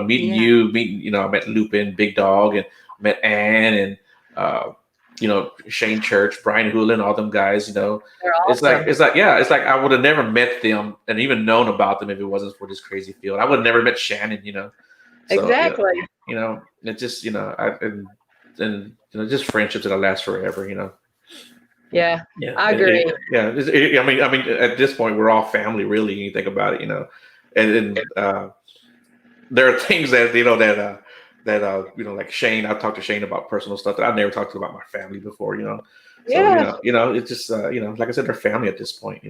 meeting you, I met Lupin, Big Dog, and met Ann, and Shane Church, Brian Hoolan, all them guys. They're awesome. It's like I would have never met them and even known about them if it wasn't for this crazy field. I would have never met Shannon. So, exactly. It just and just friendships that'll last forever. Yeah, I agree. I mean, at this point, we're all family, really. You think about it, and there are things that like Shane. I've talked to Shane about personal stuff that I've never talked to about my family before. So it's just like I said, they're family at this point.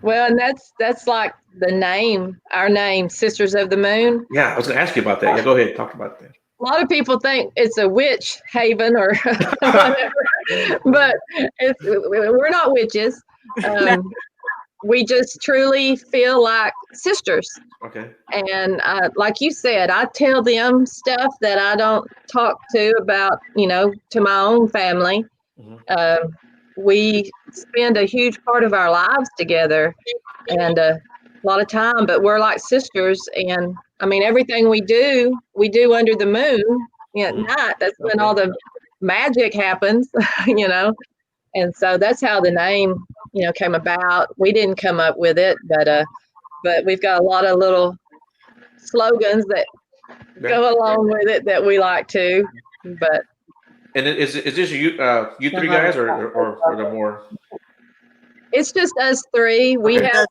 Well, and that's like the name, our name, Sisters of the Moon. Yeah, I was going to ask you about that. Yeah, go ahead, talk about that. A lot of people think it's a witch haven or whatever, but we're not witches. We just truly feel like sisters. Okay. And like you said, I tell them stuff that I don't talk to about, to my own family. We spend a huge part of our lives together and a lot of time, but we're like sisters. And I mean, everything we do under the moon at night. That's when all the magic happens, And so that's how the name, came about. We didn't come up with it, but we've got a lot of little slogans that go along with it that we like to. But and is this you three guys or the more? It's just us three. We have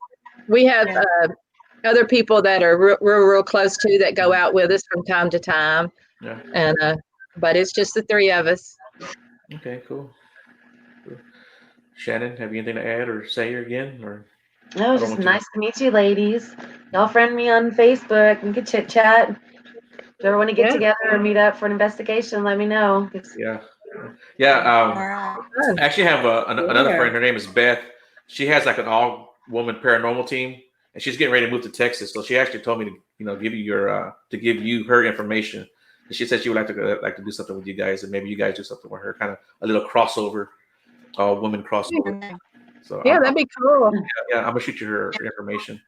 other people that are real close to that go out with us from time to time. Yeah. And but it's just the three of us. Okay, cool. Shannon, have you anything to add or say again? Or no, it's just nice to meet you, ladies. Y'all friend me on Facebook. We could chit chat. If you ever want to get together or meet up for an investigation, let me know. Yeah. I actually have another friend. Her name is Beth. She has like an all-woman paranormal team, and she's getting ready to move to Texas. So she actually told me to give you her information. And she said she would like to do something with you guys, and maybe you guys do something with her, kind of a little crossover, woman crossover. So that'd be cool. Yeah, I'm gonna shoot you her information.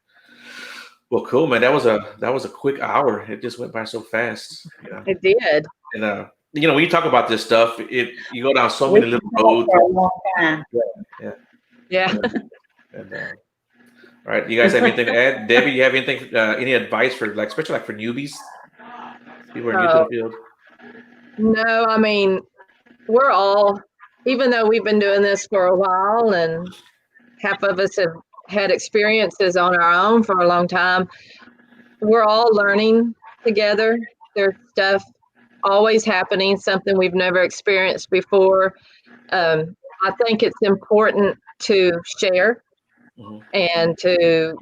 Well, cool, man. That was a quick hour. It just went by so fast. It did. And when you talk about this stuff, you go down so many little roads. Yeah. And all right, you guys have anything to add? Debbie, you have anything? Any advice for especially for newbies? People are new to the field. No, I mean, we're all, even though we've been doing this for a while, and half of us have had experiences on our own for a long time, we're all learning together. There's stuff always happening, something we've never experienced before. I think it's important to share Mhm. and to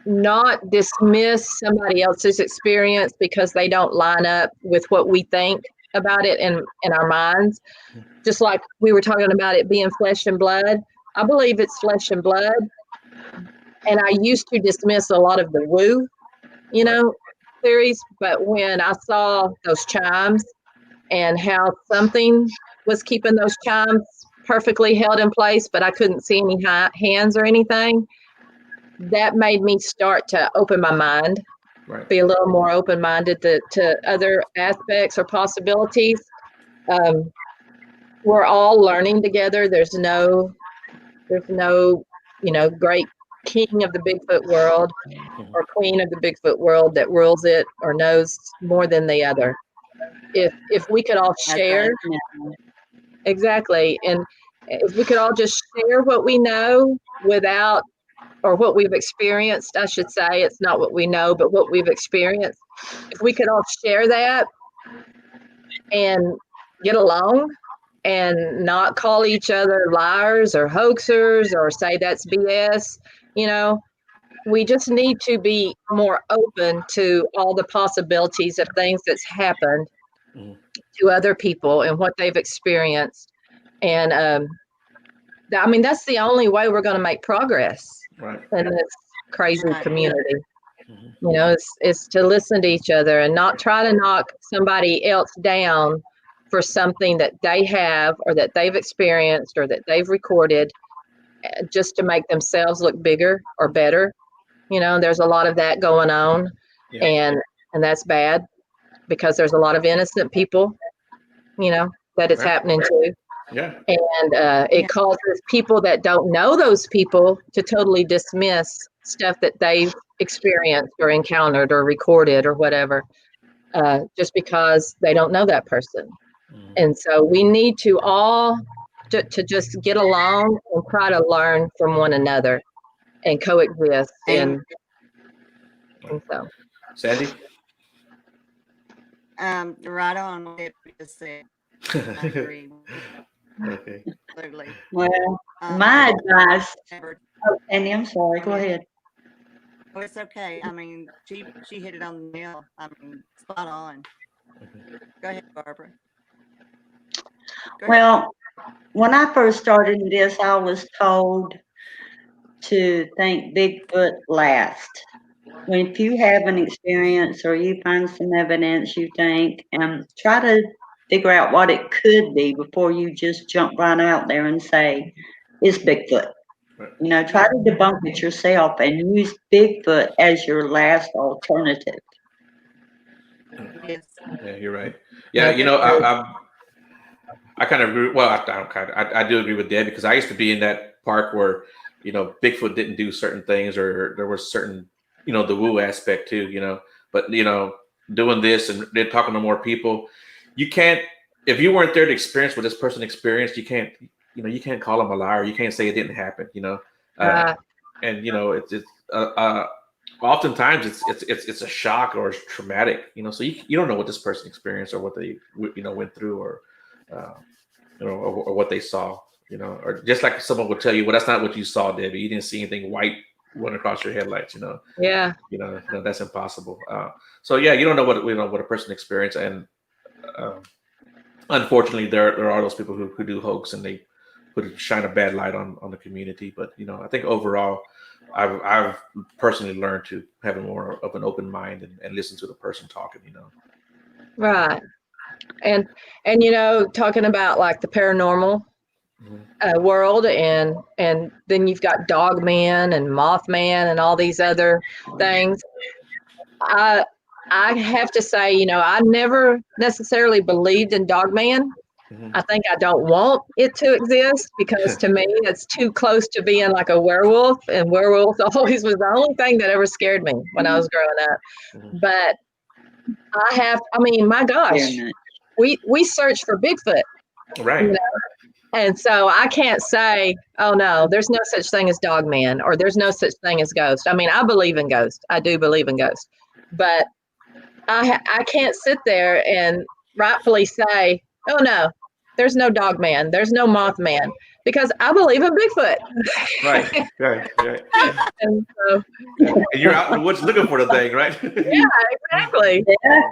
not dismiss somebody else's experience because they don't line up with what we think about it in our minds. Just like we were talking about it being flesh and blood. I believe it's flesh and blood. And I used to dismiss a lot of the woo, theories. But when I saw those chimes and how something was keeping those chimes perfectly held in place, but I couldn't see any hands or anything, that made me start to open my mind, Right. be a little more open-minded to other aspects or possibilities. We're all learning together. There's no great king of the Bigfoot world or queen of the Bigfoot world that rules it or knows more than the other. If we could all That's share, right. exactly, and if we could all just share what we know without, or what we've experienced, I should say, it's not what we know, but what we've experienced. If we could all share that and get along and not call each other liars or hoaxers or say that's BS, we just need to be more open to all the possibilities of things that's happened Mhm. to other people and what they've experienced. And that's the only way we're going to make progress Right. in this crazy Right. community. Mhm. It's to listen to each other and not try to knock somebody else down for something that they have or that they've experienced or that they've recorded, just to make themselves look bigger or better. There's a lot of that going on, Yeah. and that's bad because there's a lot of innocent people, that it's Right. happening to. Yeah. And it Yeah. causes people that don't know those people to totally dismiss stuff that they've experienced or encountered or recorded or whatever, just because they don't know that person. Mhm. And so we need to all to just get along and try to learn from one another and coexist. And And so, Sandy. right on what you just said. I agree. Okay. Absolutely. Well, I my advice, never. Andy, I'm sorry, go ahead. Oh, it's okay. I mean, she hit it on the nail. I mean, spot on. Go ahead, Barbara. Go ahead. Well, when I first started in this, I was told to think Bigfoot last. When if you have an experience or you find some evidence you think, try to figure out what it could be before you just jump right out there and say it's Bigfoot. Right. Try to debunk it yourself and use Bigfoot as your last alternative. Yes. Yeah, you're right. Yeah, I kind of agree. Well, I don't kind of. I do agree with Deb because I used to be in that park where Bigfoot didn't do certain things, or there was certain the woo aspect too. But doing this and then talking to more people, you can't if you weren't there to experience what this person experienced, you can't call them a liar. You can't say it didn't happen. uh, And oftentimes it's a shock or it's traumatic. So you don't know what this person experienced or what they went through or. Uh, or what they saw, or just like someone would tell you, well, that's not what you saw, Debbie. You didn't see anything white run across your headlights, yeah, no, that's impossible. So yeah, you don't know what a person experienced, and unfortunately, there are those people who do hoax and they shine a bad light on the community. But I think overall, I've personally learned to have more of an open mind and listen to the person talking. right. And talking about like the paranormal Mhm. world, and then you've got Dogman and Mothman and all these other things. I I have to say, I never necessarily believed in Dogman. Mhm. I think I don't want it to exist because to me it's too close to being like a werewolf, and werewolf always was the only thing that ever scared me when I was growing up. Mhm. But I mean, my gosh, Very much. we search for Bigfoot, Right. and so I can't say, oh no, there's no such thing as Dogman or there's no such thing as ghost. I mean, I believe in ghosts. I do believe in ghosts, but I can't sit there and rightfully say, oh no, there's no Dogman, there's no Mothman, because I believe in Bigfoot. Right. And so, And you're out in the woods looking for the thing, right? yeah, exactly. Yeah.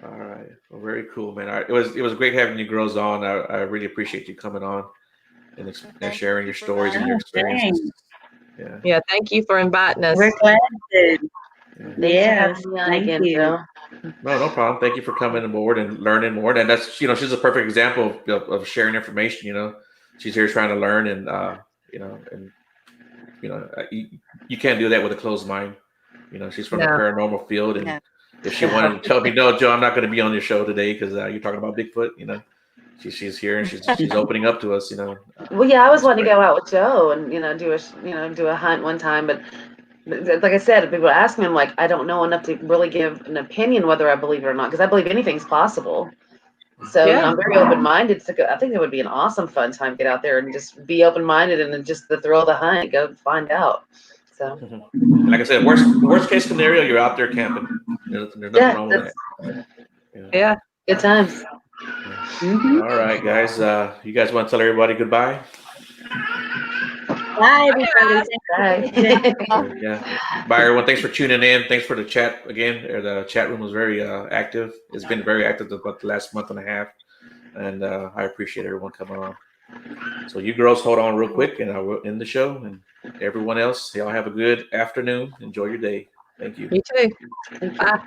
All right. Well, very cool, man. All right. It was great having you girls on. I really appreciate you coming on and sharing your stories and your experiences. Yeah. Yeah, thank you for inviting us. We're glad to. Thanks for Yes, having me on thank again, you. Joe. No problem. Thank you for coming aboard and learning more. And that's, she's a perfect example of sharing information. She's here trying to learn and, you can't do that with a closed mind. She's from the No. paranormal field. And Yeah. if she wanted to tell me, no, Joe, I'm not going to be on your show today because you're talking about Bigfoot, she's here and she's opening up to us, Well, yeah, I was That's wanting to great. go out with Joe and do a hunt one time, but like I said, people ask me, I'm like, I don't know enough to really give an opinion whether I believe it or not, because I believe anything's possible. So Yeah. I'm very open-minded to go. I think it would be an awesome, fun time to get out there and just be open-minded and then just the thrill of the hunt, go find out. So And like I said, worst case scenario, you're out there camping. There's nothing yeah, wrong with that's that. Yeah. good times. Mhm. All right, guys. You guys want to tell everybody goodbye? Bye, everybody. Bye. Yeah. Bye, everyone. Thanks for tuning in. Thanks for the chat again. The chat room was very active. It's been very active about the last month and a half, and I appreciate everyone coming on. So you girls hold on real quick, and I will end the show. And everyone else, y'all have a good afternoon. Enjoy your day. Thank you. You too. Bye.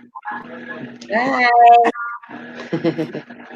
Bye. Bye.